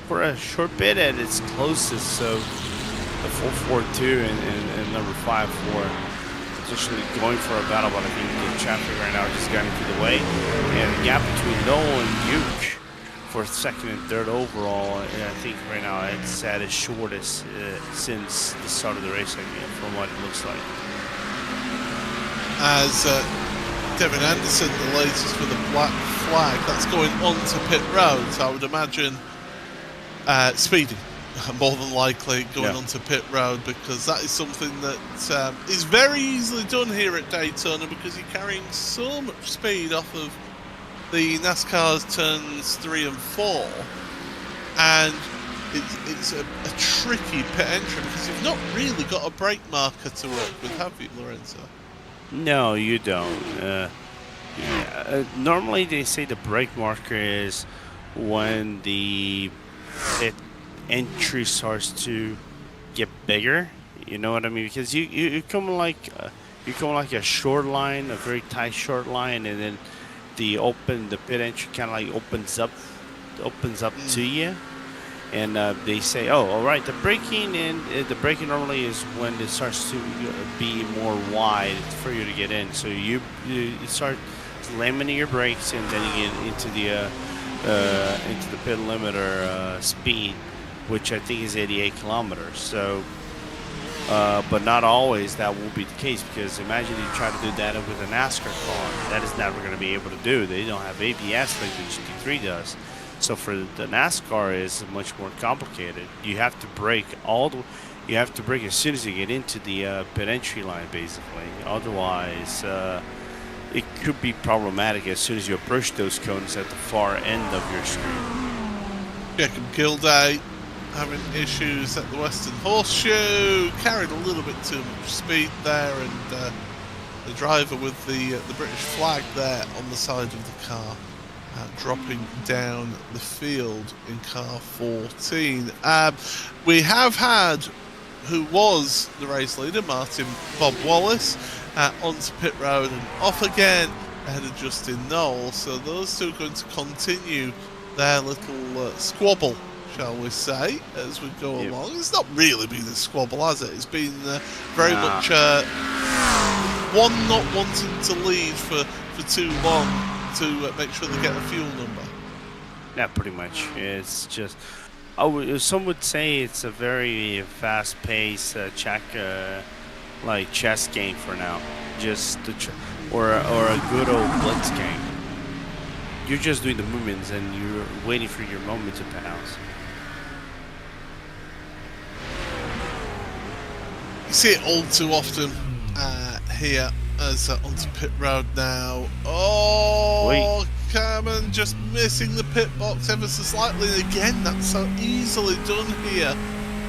for a short bit at its closest. So the 4-4-2 and number 5-4 potentially going for a battle, but I think the traffic right now just got into the way, and the gap between Noel and Yuke for 2nd and 3rd overall, and I think right now it's at its shortest since the start of the race, from what it looks like. As Devin Anderson, the latest with a black flag, that's going onto pit road, so I would imagine speeding. More than likely going onto pit road, because that is something that is very easily done here at Daytona, because you're carrying so much speed off of the NASCAR's turns 3 and 4, and it's a tricky pit entry because you've not really got a brake marker to work with, have you, Lorenzo? No, you don't. Normally they say the brake marker is when the pit entry starts to get bigger, you know what I mean? Because you come like a short line, a very tight short line, and then the pit entry kind of like opens up to you, and they say, oh, all right, the braking normally is when it starts to be more wide for you to get in. So you start slamming your brakes, and then you get into the pit limiter speed, which I think is 88 kilometers. So, but not always that will be the case, because imagine you try to do that with a NASCAR car. That is never going to be able to do. They don't have ABS like the GT3 does. So for the NASCAR is much more complicated. You have to brake you have to brake as soon as you get into the pit entry line, basically. Otherwise, it could be problematic as soon as you approach those cones at the far end of your screen. Jacob Gilday having issues at the Western Horseshoe, carried a little bit too much speed there, and the driver with the British flag there on the side of the car, dropping down the field in car 14. We have had, who was the race leader, Martin Bob Wallace, onto pit road and off again ahead of Justin Knoll. So those two are going to continue their little squabble, shall we say, as we go along. It's not really been a squabble, has it? It's been very much one not wanting to lead for too long to make sure they get a fuel number. Yeah, pretty much. It's just, some would say it's a very fast-paced like chess game for now, just or a good old blitz game. You're just doing the movements and you're waiting for your moment to pass. You see it all too often here as onto pit road now. Oh, Cameron just missing the pit box ever so slightly. And again, that's so easily done here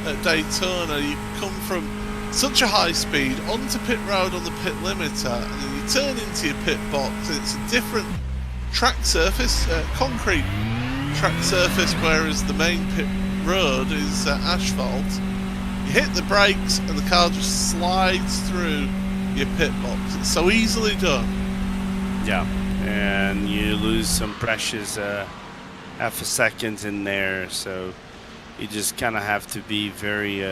at Daytona. You come from such a high speed onto pit road on the pit limiter, and then you turn into your pit box. It's a different track surface, concrete track surface, whereas the main pit road is asphalt. You hit the brakes and the car just slides through your pit box. It's so easily done. Yeah, and you lose some precious half a second in there, so you just kind of have to be very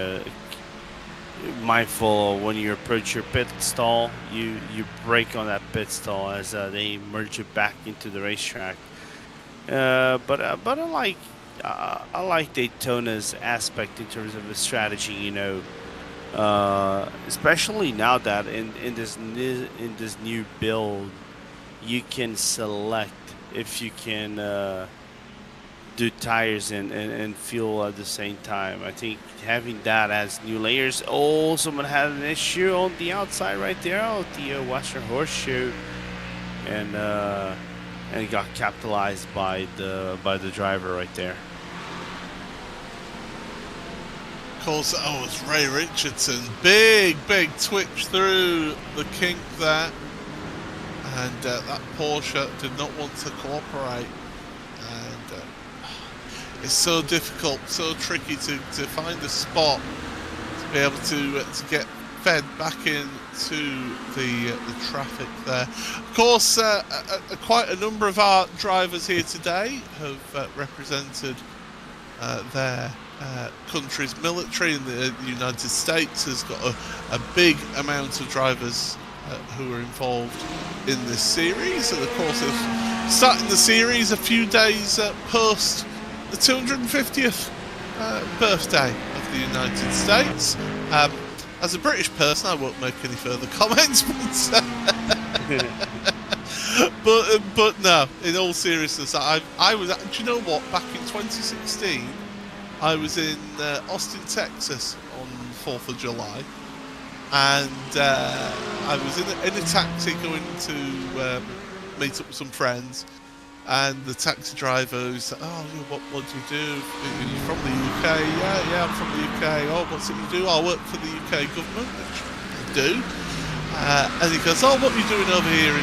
mindful when you approach your pit stall. You brake on that pit stall as they merge it back into the racetrack. But I like Daytona's aspect in terms of the strategy, you know, especially now that in this new build, you can select if you can do tires and fuel at the same time. I think having that as new layers. Oh, someone had an issue on the outside right there of the Western Horseshoe, and it got capitalized by the driver right there. Of course, that was Ray Richardson. Big twitch through the kink there, and that Porsche did not want to cooperate. And it's so difficult, so tricky to find a spot to be able to get fed back into the traffic there. Of course, quite a number of our drivers here today have represented their country's military, and the United States has got a big amount of drivers who are involved in this series. And of course, starting the series a few days post the 250th birthday of the United States. As a British person, I won't make any further comments, but no, in all seriousness, I was, do you know what, back in 2016, I was in Austin, Texas on 4th of July, and I was in a taxi going to meet up with some friends, and the taxi driver who said, "Oh, what do you do? Are you from the UK?" Yeah, I'm from the UK. "Oh, what's it you do?" "I work for the UK government," which I do. And he goes, "Oh, what are you doing over here in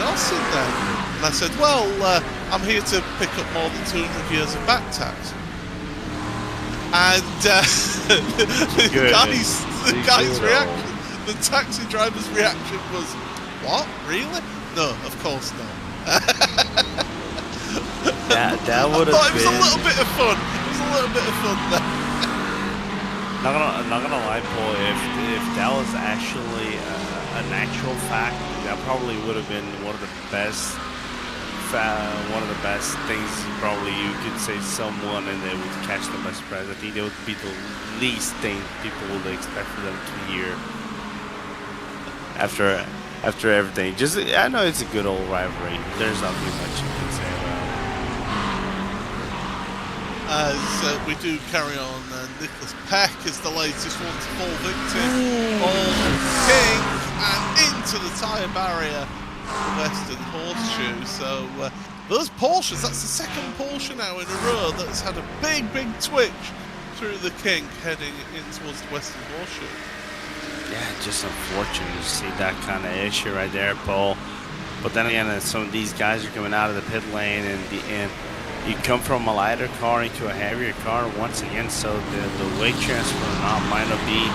Austin then?" And I said, "Well, I'm here to pick up more than 200 years of back tax." And the guy's reaction, the taxi driver's reaction was, "What? Really? No, of course not." that would have been. It was a little bit of fun. It was a little bit of fun there. Not gonna lie, Paul. If that was actually an actual fact, that probably would have been one of the best things probably you could say to someone, and they would catch them by surprise. I think that would be the least thing people would expect for them to hear after everything. Just, I know it's a good old rivalry. There's not too much you can say about it. As we do carry on, Nicholas Peck is the latest one to fall victim of King, and into the tyre barrier the Western Horseshoe. So those Porsches, that's the second Porsche now in a row that's had a big twitch through the kink heading in towards the Western Horseshoe. Yeah, just unfortunate to see that kind of issue right there, Paul. But then again, some of these guys are coming out of the pit lane, and you come from a lighter car into a heavier car once again, so the weight transfer might not be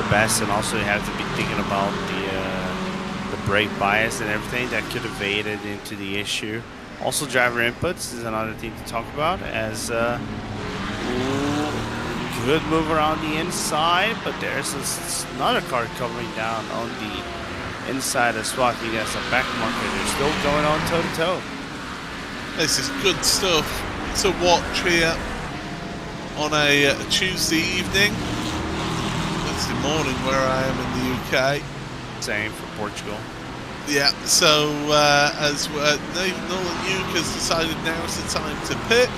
the best, and also you have to be thinking about the brake bias and everything that could have aided into the issue. Also, driver inputs is another thing to talk about, as good move around the inside, but there's another car coming down on the inside as well. You got some back marker. They're still going on toe to toe. This is good stuff to watch here on a Tuesday evening, Wednesday morning where I am in the UK. Same for Portugal. Yeah, so as Nathan Nolan has decided now's the time to pit,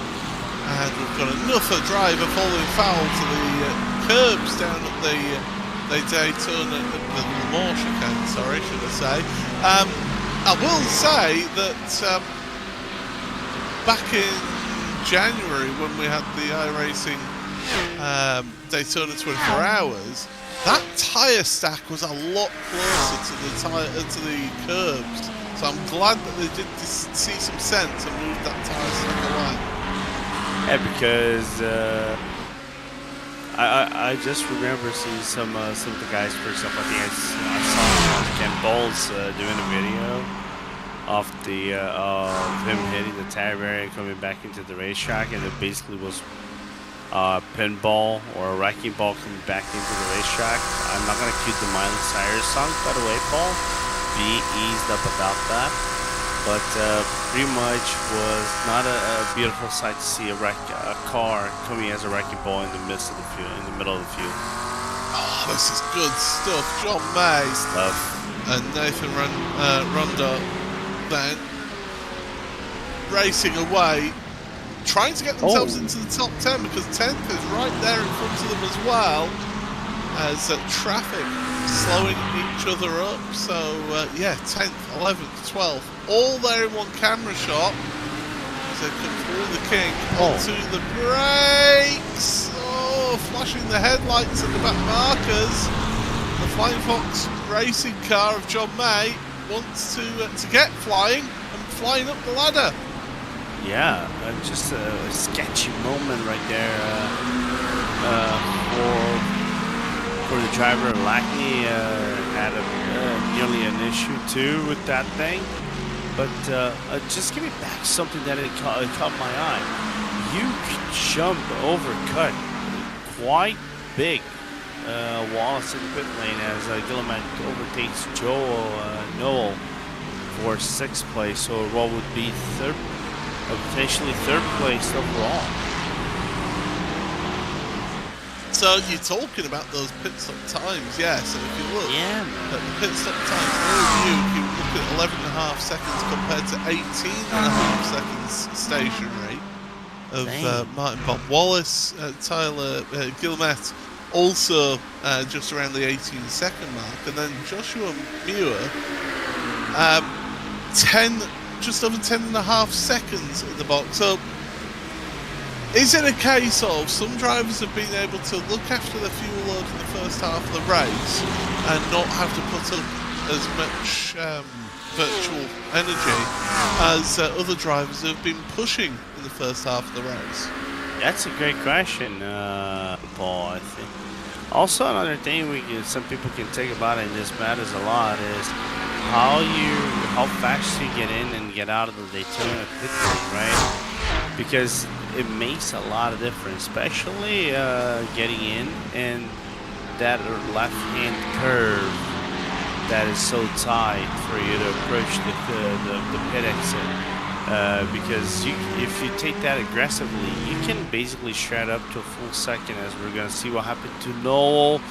and we've got another driver falling foul to the curbs down at the Daytona, the Le Mans chicane, sorry, should I say. I will say that back in January when we had the iRacing Daytona 24 Hours, that tyre stack was a lot closer to the curbs. So I'm glad that they did see some sense and moved that tyre stack away. Yeah, because I just remember seeing some of the guys. For example, I think I saw Ken Bowles doing a video of him hitting the tire barrier coming back into the racetrack, and it basically was pinball or a wrecking ball coming back into the racetrack. I'm not gonna cue the Miley Cyrus song, by the way, Paul. Be eased up about that. But pretty much was not a beautiful sight to see a car coming as a wrecking ball in the midst of the field, in the middle of the field. Oh, this is good stuff. John May and Nathan Ronda then racing away, trying to get themselves into the top 10, because 10th is right there in front of them as well, as traffic slowing each other up. So yeah, 10th, 11th, 12th, all there in one camera shot as they come through the kink onto the brakes. Oh, flashing the headlights at the back markers. The Flying Fox racing car of John May wants to get flying and flying up the ladder. Yeah, just a sketchy moment right there for the driver. Lackney had nearly an issue too with that thing. But just give me back something that it caught my eye. You jumped overcut quite big. Wallace in the pit lane as Guillemette overtakes Noel for 6th place, or what would be potentially 3rd place overall. So you're talking about those pit stop times, yeah. So if you look at the pit stop times, you look at 11.5 seconds compared to 18.5 seconds stationary of Martin Bob Wallace, Tyler Guillemette also just around the 18-second mark, and then Joshua Muir just over 10.5 seconds in the box. So is it a case of some drivers have been able to look after the fuel load in the first half of the race and not have to put up as much virtual energy as other drivers have been pushing in the first half of the race? That's a great question, Paul, I think. Also, another thing some people can think about, and this matters a lot, is how fast you get in and get out of the Daytona pit lane, right? Because it makes a lot of difference, especially getting in and that left-hand curve that is so tight for you to approach the pit exit. Because if you take that aggressively, you can basically shred up to a full second, as we're going to see what happened to Noel.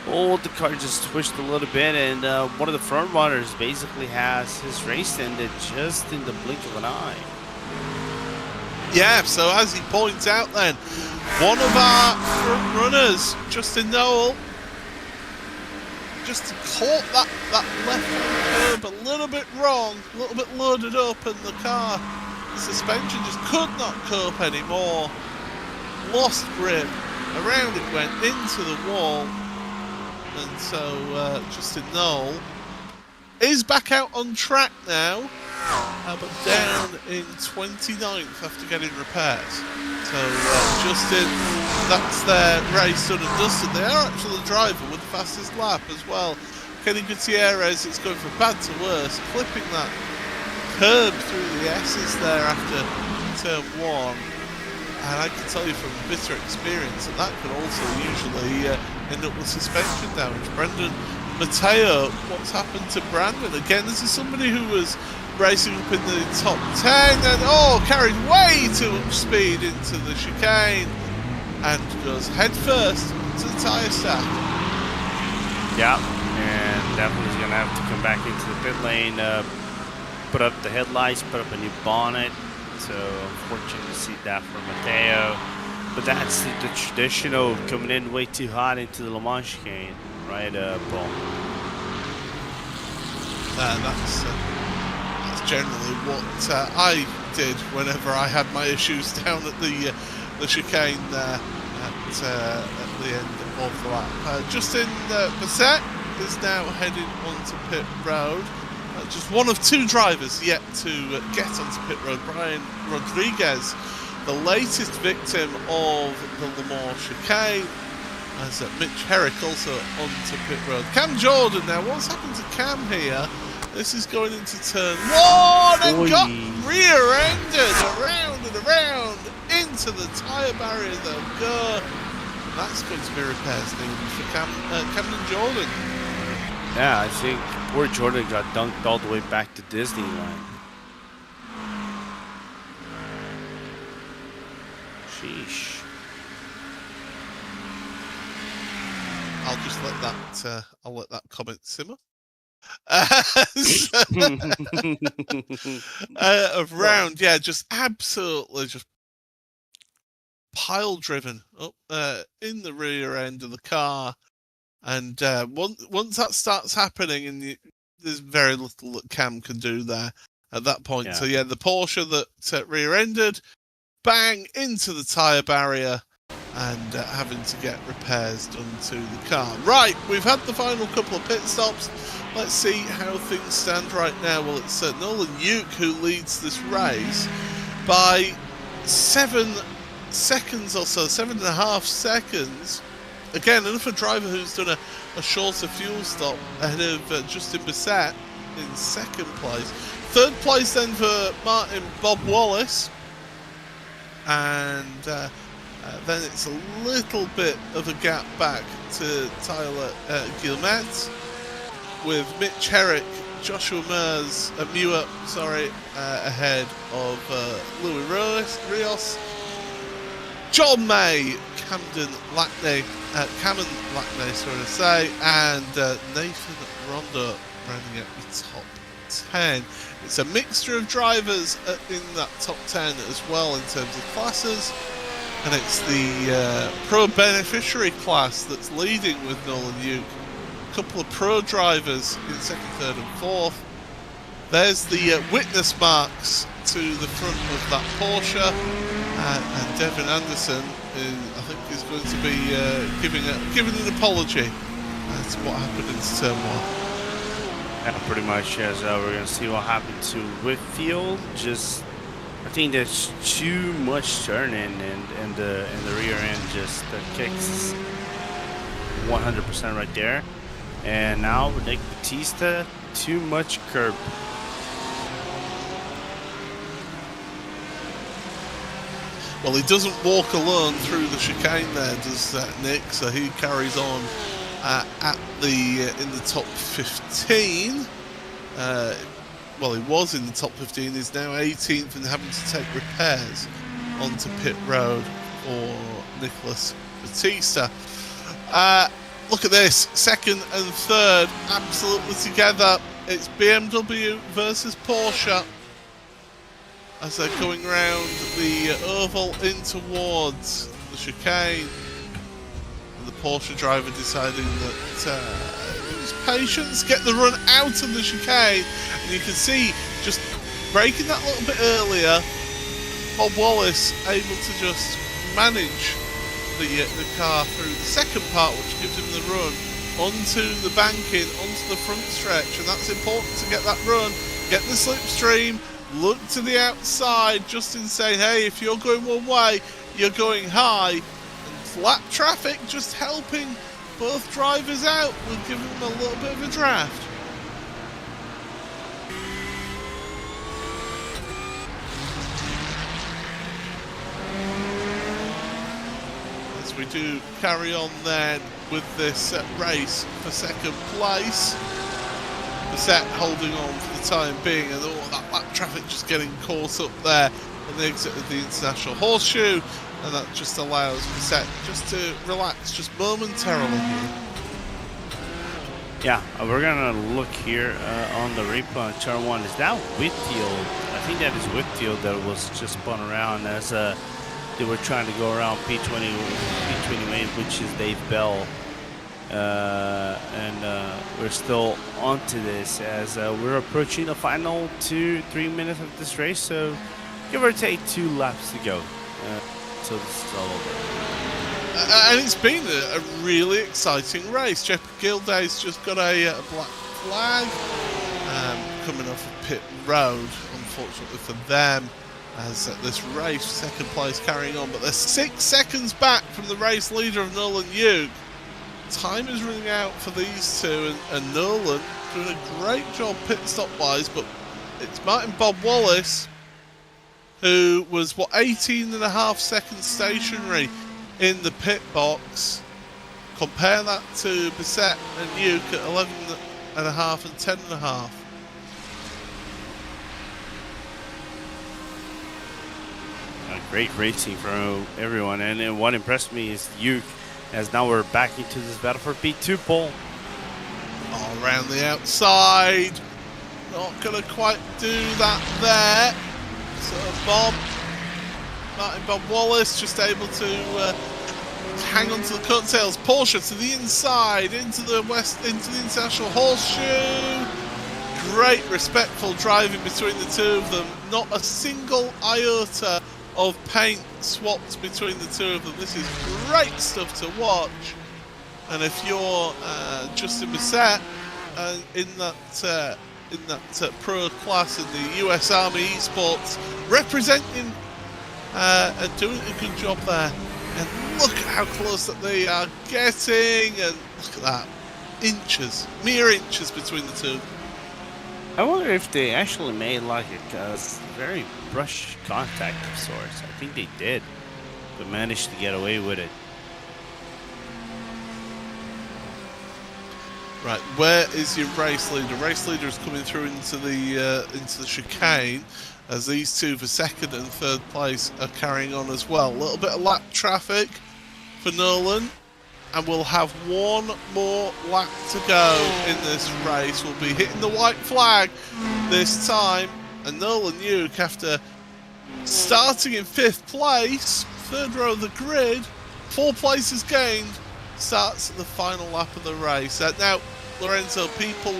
Oh, the car just twitched a little bit, and one of the front runners basically has his race ended just in the blink of an eye. Yeah, so as he points out then, one of our front runners, Justin Noel, just caught that left curb a little bit wrong, a little bit loaded up, and the car, the suspension just could not cope anymore. Lost grip, around it went into the wall, and so Justin Knoll is back out on track now, but down in 29th after getting repairs. So Justin, that's their race done and dusted. They are actually the driver with the fastest lap as well. Kenny Gutierrez, it's going from bad to worse, clipping that curb through the S's there after turn 1. And I can tell you from bitter experience that can also usually end up with suspension damage. Brendan Mateo, what's happened to Brandon? Again, this is somebody who was racing up in the top 10 and carried way too much speed into the chicane and goes head first to the tyre stack. Yeah, and definitely is going to have to come back into the pit lane, put up the headlights, put up a new bonnet. So unfortunate to see that for Mateo, but that's the traditional coming in way too hot into the Le Mans chicane, right, Paul? That's generally what I did whenever I had my issues down at the chicane there at the end of the lap. Justin Bassett is now heading onto pit road. Just one of two drivers yet to get onto pit road. Brian Rodriguez, the latest victim of the Le Mans chicane, as Mitch Herrick also onto pit road. Cam Jordan now, what's happened to Cam here? This is going into turn 1 and got rear-ended around and around into the tyre barrier though. Go. That's going to be repairs needed for Camden Jordan. Yeah, I think poor Jordan got dunked all the way back to Disneyland. Sheesh. I'll just let that. I'll let that comment simmer. Of round, yeah, just absolutely just pile driven up in the rear end of the car. And once that starts happening, and there's very little that Cam can do there at that point. Yeah. So yeah, the Porsche that rear-ended, bang into the tyre barrier, and having to get repairs done to the car. Right, we've had the final couple of pit stops. Let's see how things stand right now. Well, it's Nolan Yuke who leads this race by 7 seconds or so, 7.5 seconds. Again, another driver who's done a shorter fuel stop ahead of Justin Bassett in second place. Third place then for Martin Bob Wallace. And then it's a little bit of a gap back to Tyler Guillemette, with Mitch Herrick, Joshua Muir, ahead of Louis Rios, John May, Cameron Lackney, and Nathan Rondo rounding out the top 10. It's a mixture of drivers in that top 10 as well in terms of classes, and it's the pro beneficiary class that's leading with Nolan Yuke. A couple of pro drivers in second, third, and fourth. There's the witness marks to the front of that Porsche, and Devin Anderson, I think, is going to be giving an apology as to what happened in turn 1. Yeah, pretty much. Yes, we're gonna see what happened to Whitfield. I think there's too much turning, and the rear end just kicks 100% right there. And now with Nick Batista, too much curb. Well, he doesn't walk alone through the chicane there, does Nick? So he carries on in the top 15. Well, he was in the top 15. He's now 18th and having to take repairs onto pit road for Nicholas Batista. Look at this, second and third absolutely together. It's BMW versus Porsche as they're going round the oval in towards the chicane. the Porsche driver deciding that his patience, get the run out of the chicane, and you can see just braking that little bit earlier, Bob Wallace able to just manage the car through the second part, which gives him the run onto the banking, onto the front stretch, and that's important to get that run, get the slipstream, look to the outside, Justin saying, hey, if you're going one way, you're going high, and lap traffic just helping both drivers out with giving them a little bit of a draft. As we do carry on then with this race for second place, Bissett holding on for the time being, and all that lap traffic just getting caught up there on the exit of the International Horseshoe, and that just allows Bissett just to relax just momentarily here. Yeah, we're gonna look here on the replay on turn 1. Is that Whitfield? I think that is Whitfield that was just spun around as they were trying to go around P28, which is Dave Bell. And we're still onto this as we're approaching the final 2-3 minutes of this race, so give or take 2 laps to go. So this is all over. And it's been a really exciting race. Jeff Gilday's just got a black flag coming off of pit road, unfortunately for them, as this race, second place carrying on, but they're 6 seconds back from the race leader of Nolan Yuke. Time is running out for these two, and Nolan doing a great job pit stop wise, but it's Martin Bob Wallace who was 18.5 seconds stationary in the pit box. Compare that to Bissett and Yuke at 11.5 and 10.5. Great racing from everyone, and what impressed me is Yuke, as now we're back into this battle for P2 pole. All around the outside, not going to quite do that there. So Martin Bob Wallace just able to hang on to the coattails. Porsche to the inside, into the International Horseshoe. Great respectful driving between the two of them. Not a single iota of paint swapped between the two of them. This is great stuff to watch. And if you're Justin Bissett in that pro class in the US Army eSports, representing and doing a good job there. And look at how close that they are getting, and look at that, inches, mere inches between the two. I wonder if they actually made like a very brush contact of sorts. I think they did, but managed to get away with it. Right, where is your race leader? Race leader is coming through into the chicane, as these two for second and third place are carrying on as well. A little bit of lap traffic for Nolan, and we'll have one more lap to go in this race. We'll be hitting the white flag this time, and Nolan Yuke, after starting in 5th place, 3rd row of the grid, 4 places gained, starts at the final lap of the race. Now, Lorenzo, people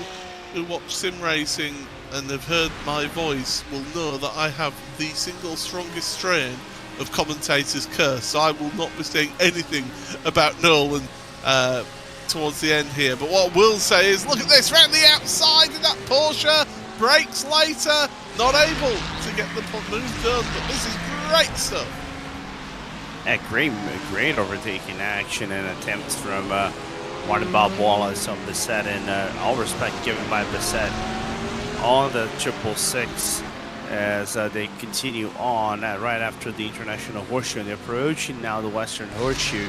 who watch sim racing and have heard my voice will know that I have the single strongest strain of commentator's curse, so I will not be saying anything about Nolan towards the end here. But what I will say is, look at this, round the outside of that Porsche, brakes later, not able to get the move done, but this is great stuff. Yeah, great overtaking action and attempts from Martin Bob Wallace on Bissett, and all respect given by Bissett on the 666 as they continue on right after the International Horseshoe, and they're approaching now the Western Horseshoe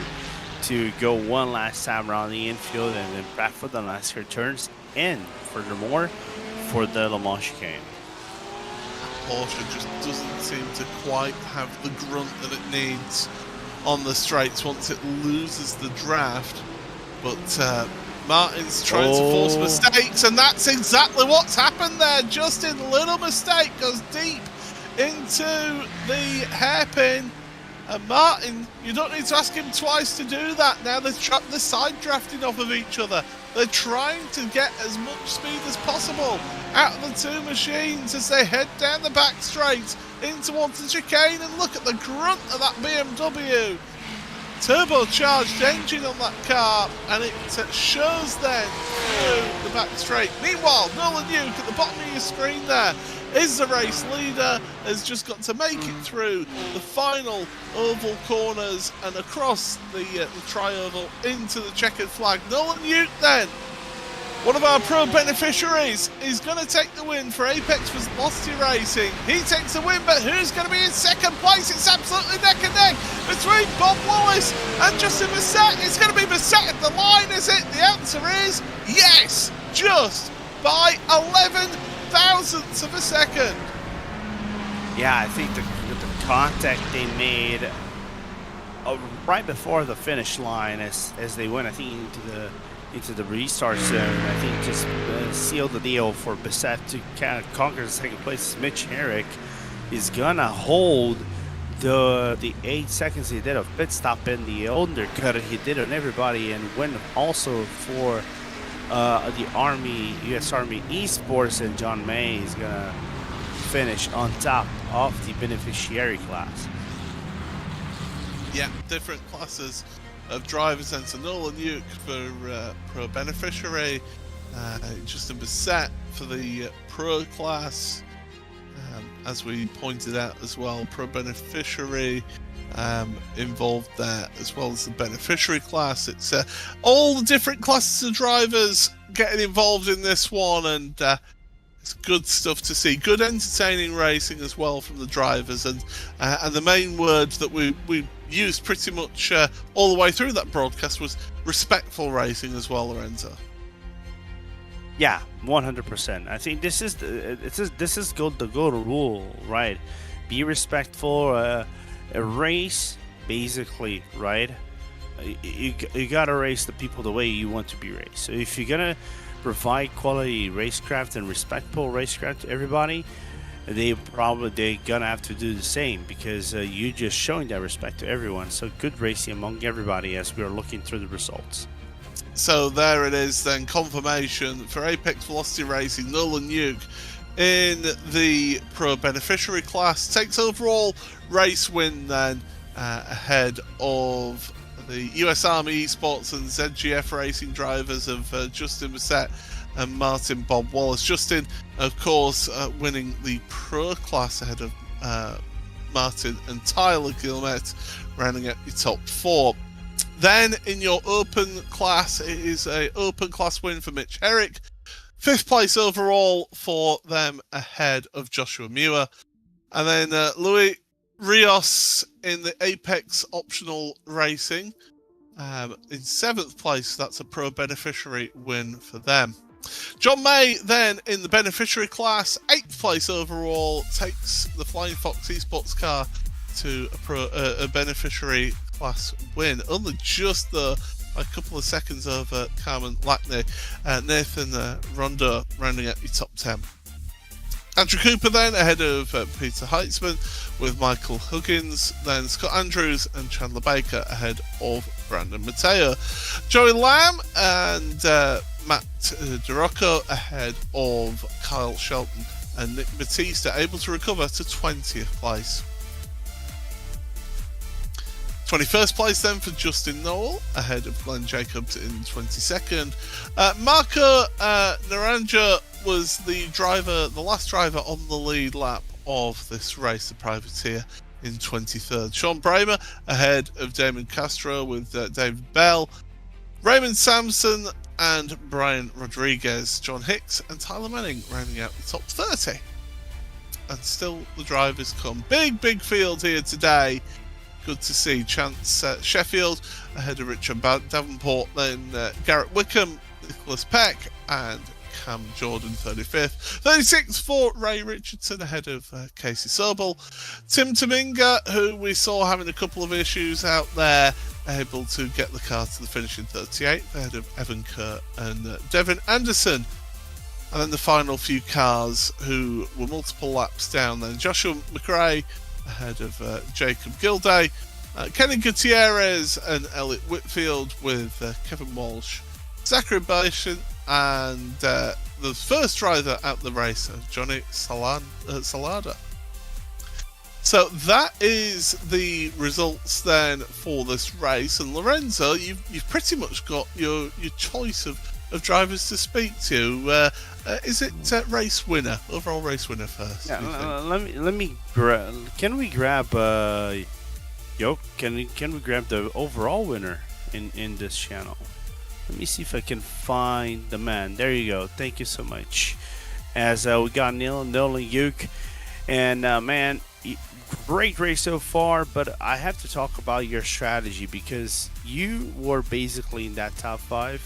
to go one last time around the infield and then back for the last turns, and furthermore for the Le Mans chicane. Porsche just doesn't seem to quite have the grunt that it needs on the straights once it loses the draft, but Martin's trying to force mistakes, and that's exactly what's happened there. Justin, little mistake, goes deep into the hairpin, And Martin, you don't need to ask him twice to do that. Now they're side drafting off of each other. They're trying to get as much speed as possible out of the two machines as they head down the back straight in towards the chicane. And look at the grunt of that BMW. Turbocharged engine on that car, and it shows then through the back straight. Meanwhile, Nolan Yuke at the bottom of your screen there is the race leader, has just got to make it through the final oval corners and across the tri-oval into the checkered flag. Nolan Yuke then, one of our pro beneficiaries, is going to take the win for Apex Velocity Racing. He takes the win, but who's going to be in second place? It's absolutely neck and neck between Bob Wallace and Justin Bissett. It's going to be Bissett at the line, is it? The answer is yes, just by 11 thousandths of a second. Yeah, I think the contact they made right before the finish line as they went, I think, into the restart zone, I think just sealed the deal for Bissett to kind of conquer the second place. Mitch Herrick is gonna hold the 8 seconds he did of pit stop in the undercut he did on everybody, and win also for the Army, U.S. Army eSports, and John May is gonna finish on top of the beneficiary class. Yeah, different classes of drivers, and so Nolan Yuke for pro beneficiary, Justin Bissett for the pro class, as we pointed out as well, pro beneficiary involved there, as well as the beneficiary class. It's all the different classes of drivers getting involved in this one, and it's good stuff to see. Good entertaining racing as well from the drivers, and the main word that we used pretty much all the way through that broadcast was respectful racing as well, Lorenzo. Yeah, 100%. I think this is the golden rule, right? Be respectful. A race, basically, right? You gotta race the people the way you want to be raced. So if you're gonna provide quality racecraft and respectful racecraft to everybody, they're gonna have to do the same, because you're just showing that respect to everyone. So good racing among everybody as we're looking through the results. So there it is then, confirmation for Apex Velocity Racing. Nolan Yuke in the pro beneficiary class takes overall race win then, ahead of the US Army eSports and ZGF Racing drivers of Justin Bissett and Martin Bob Wallace. Justin, of course, winning the pro class ahead of Martin and Tyler Gilmet, rounding out your top four. Then in your open class, it is a open class win for Mitch Herrick. 5th place overall for them, ahead of Joshua Muir. And then Louis Rios in the Apex optional racing, in 7th place. That's a pro beneficiary win for them. John May then in the beneficiary class, 8th place overall, takes the Flying Fox eSports car to a beneficiary class win. Only just a couple of seconds over Carmen Lackney. Nathan Rondo rounding out your top 10. Andrew Cooper then ahead of Peter Heitzman, with Michael Huggins, then Scott Andrews and Chandler Baker ahead of Brandon Mateo. Joey Lamb and Matt DeRocco ahead of Kyle Shelton and Nick Batista, able to recover to 20th place. 21st place then for Justin Noel, ahead of Glenn Jacobs in 22nd. Marco Naranja was the last driver on the lead lap of this race, the privateer, in 23rd. Sean Bramer ahead of Damon Castro, with David Bell, Raymond Sampson and Brian Rodriguez, John Hicks and Tyler Manning rounding out the top 30. And still the drivers come. Big field here today. Good to see. Chance Sheffield ahead of Richard Davenport, then Garrett Wickham, Nicholas Peck and Cam Jordan 35th. 36th for Ray Richardson ahead of Casey Sobel. Tim Tominga, who we saw having a couple of issues out there, able to get the car to the finish in 38th ahead of Evan Kerr and Devin Anderson. And then the final few cars who were multiple laps down then. Joshua McRae ahead of Jacob Gilday, Kenny Gutierrez and Elliot Whitfield with Kevin Walsh, Zachary Bishop, and the first driver at the race, Johnny Salada. So that is the results then for this race. And Lorenzo, you've pretty much got your choice of drivers to speak to. Is it race winner, overall race winner first? Yeah, let me can we grab can we grab the overall winner in this channel? Let me see if I can find the man. There you go. Thank you so much. As we got Nolan Yuke, and man, great race so far. But I have to talk about your strategy, because you were basically in that top 5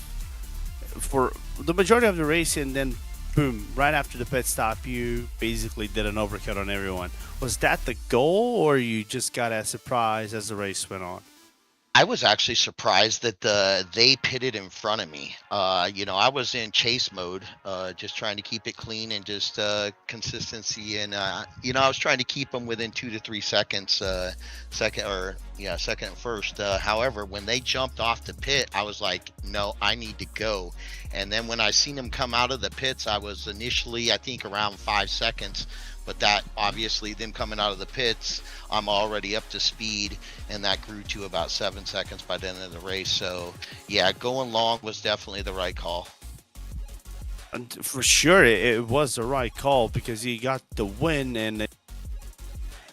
for the majority of the race, and then boom, right after the pit stop, you basically did an overcut on everyone. Was that the goal, or you just got as surprised as the race went on? I was actually surprised that they pitted in front of me. I was in chase mode, just trying to keep it clean and just consistency. And I was trying to keep them within 2 to 3 seconds, second and first. However, when they jumped off the pit, I was like, no, I need to go. And then when I seen them come out of the pits, I was initially, I think, around 5 seconds. But that, obviously, them coming out of the pits, I'm already up to speed, and that grew to about 7 seconds by the end of the race. So, yeah, going long was definitely the right call. And for sure, it was the right call, because he got the win and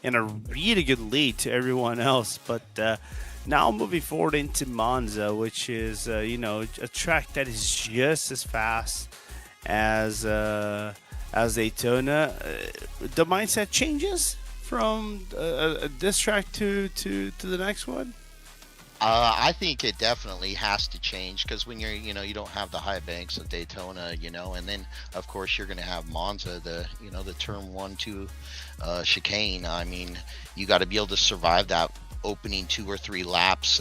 a really good lead to everyone else. But now moving forward into Monza, which is, a track that is just as fast as Daytona. The mindset changes from this track to the next one. I think it definitely has to change, because when you don't have the high banks of Daytona, and then of course you're going to have Monza, the turn 1-2 chicane. I mean, you got to be able to survive that opening 2 or 3 laps.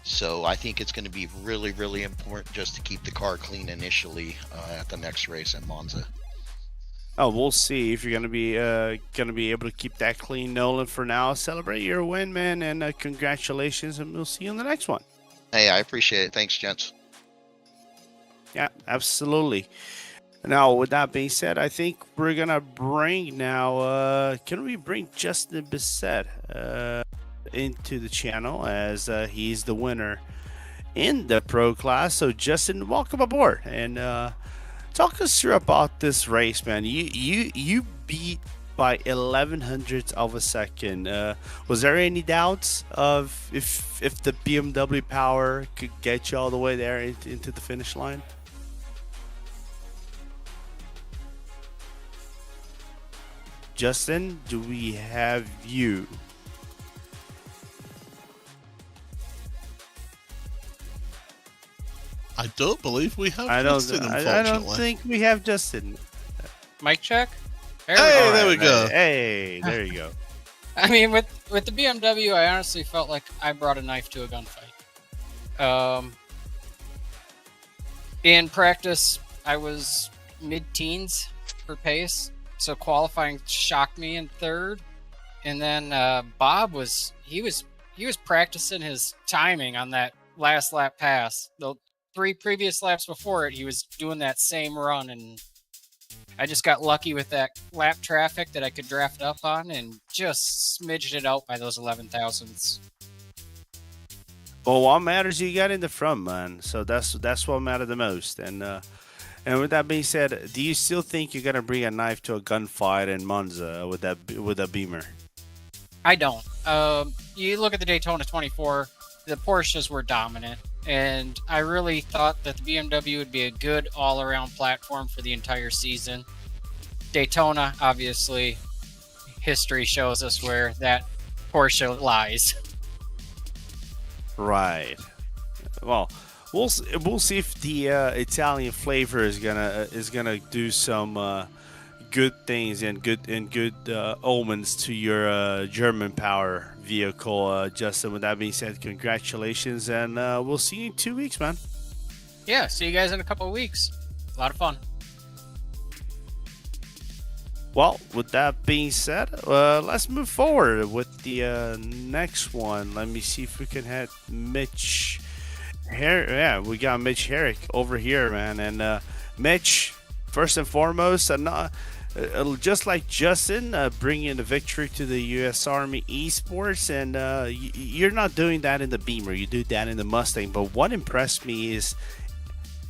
So I think it's going to be really, really important just to keep the car clean initially at the next race at Monza. Oh, we'll see if you're gonna be able to keep that clean, Nolan. For now, celebrate your win, man, and congratulations, and we'll see you in the next one. Hey, I appreciate it. Thanks, gents. Yeah, absolutely. Now, with that being said, I think we're gonna bring now. Can we bring Justin Bissett into the channel, as he's the winner in the pro class? So, Justin, welcome aboard, and talk us through about this race, man. You beat by 1100ths of a second. Was there any doubts of if the BMW power could get you all the way there into the finish line? Justin, do we have you? I don't believe we have Justin, unfortunately. I don't think we have Justin. Mic check. There we go. Hey, there you go. I mean, with the BMW, I honestly felt like I brought a knife to a gunfight. In practice, I was mid-teens for pace, so qualifying shocked me in third. And then Bob was practicing his timing on that last lap pass. The 3 previous laps before it, he was doing that same run, and I just got lucky with that lap traffic that I could draft up on, and just smidged it out by those 11 thousandths. Well, what matters, you got in the front, man. So that's what mattered the most. And with that being said, do you still think you're gonna bring a knife to a gunfight in Monza with that Beamer? I don't. You look at the Daytona 24, the Porsches were dominant. And I really thought that the BMW would be a good all-around platform for the entire season. Daytona, obviously, history shows us where that Porsche lies. Right. Well, we'll see if the Italian flavor is gonna do some good things and good omens to your German power vehicle, Justin. With that being said, congratulations, and we'll see you in 2 weeks, man. Yeah, see you guys in a couple of weeks. A lot of fun. Well, with that being said, let's move forward with the next one. Let me see if we can have Mitch. Yeah, we got Mitch Herrick over here, man. And Mitch, first and foremost, just like Justin, bringing the victory to the U.S. Army Esports, and you're not doing that in the Beamer. You do that in the Mustang. But what impressed me is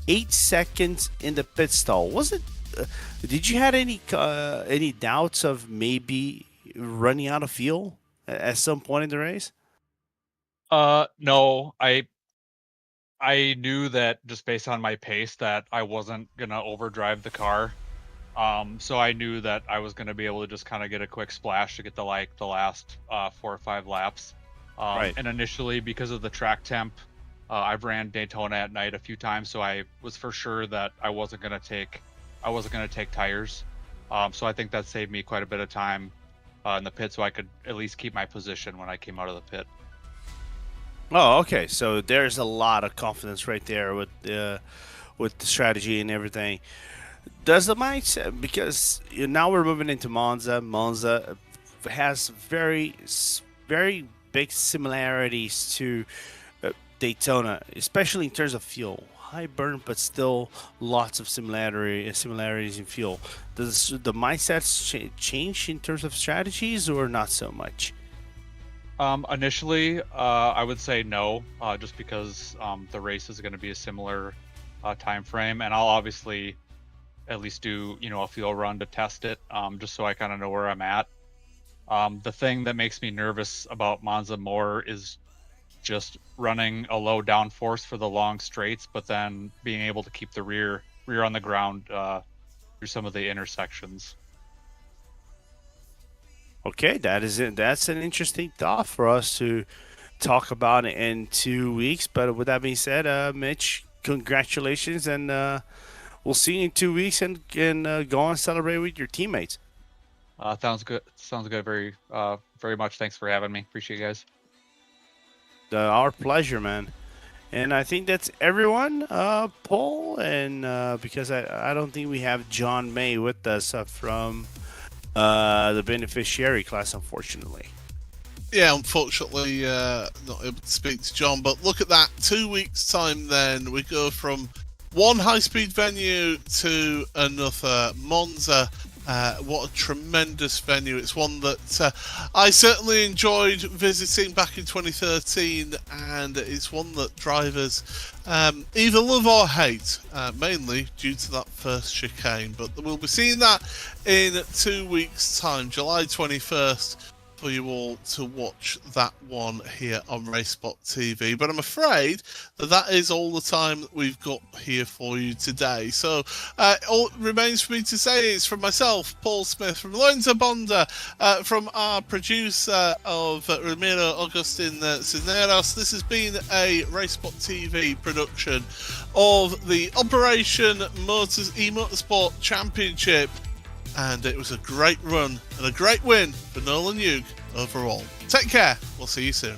8 seconds in the pit stall. Was it? Did you had any doubts of maybe running out of fuel at some point in the race? No, I knew that just based on my pace that I wasn't gonna overdrive the car. So I knew that I was gonna be able to just kind of get a quick splash to get the last 4 or 5 laps. Right. And initially, because of the track temp, I've ran Daytona at night a few times, so I was for sure that I wasn't gonna take tires. So I think that saved me quite a bit of time in the pit, so I could at least keep my position when I came out of the pit. Oh, okay. So there's a lot of confidence right there with the strategy and everything. Does the mindset, because now we're moving into Monza. Monza has very big similarities to Daytona, especially in terms of fuel. High burn, but still lots of similarities in fuel. Does the mindsets change in terms of strategies, or not so much? Initially, I would say no, just because the race is going to be a similar time frame, and I'll obviously at least do a fuel run to test it, just so I kind of know where I'm at. The thing that makes me nervous about Monza more is just running a low downforce for the long straights, but then being able to keep the rear on the ground through some of the intersections. Okay, that is it. That's an interesting thought for us to talk about in 2 weeks. But with that being said, Mitch, congratulations, and we'll see you in 2 weeks, and go and celebrate with your teammates. Sounds good. Sounds good. Very much. Thanks for having me. Appreciate you guys. Our pleasure, man. And I think that's everyone, Paul, and because I don't think we have John May with us from the beneficiary class, unfortunately. Yeah, unfortunately, not able to speak to John. But look at that, 2 weeks' time then, we go from one high-speed venue to another. Monza, what a tremendous venue. It's one that I certainly enjoyed visiting back in 2013, and it's one that drivers either love or hate, mainly due to that first chicane. But we'll be seeing that in 2 weeks' time, July 21st, for you all to watch that one here on RaceSpot TV. But I'm afraid that is all the time that we've got here for you today. So all it remains for me to say is, from myself, Paul Smith, from Lorenzo Bonda, from our producer of Ramiro Agustin Cisneros, this has been a RaceSpot TV production of the Operation eMotorsport Championship. And it was a great run and a great win for Nolan Hugh overall. Take care. We'll see you soon.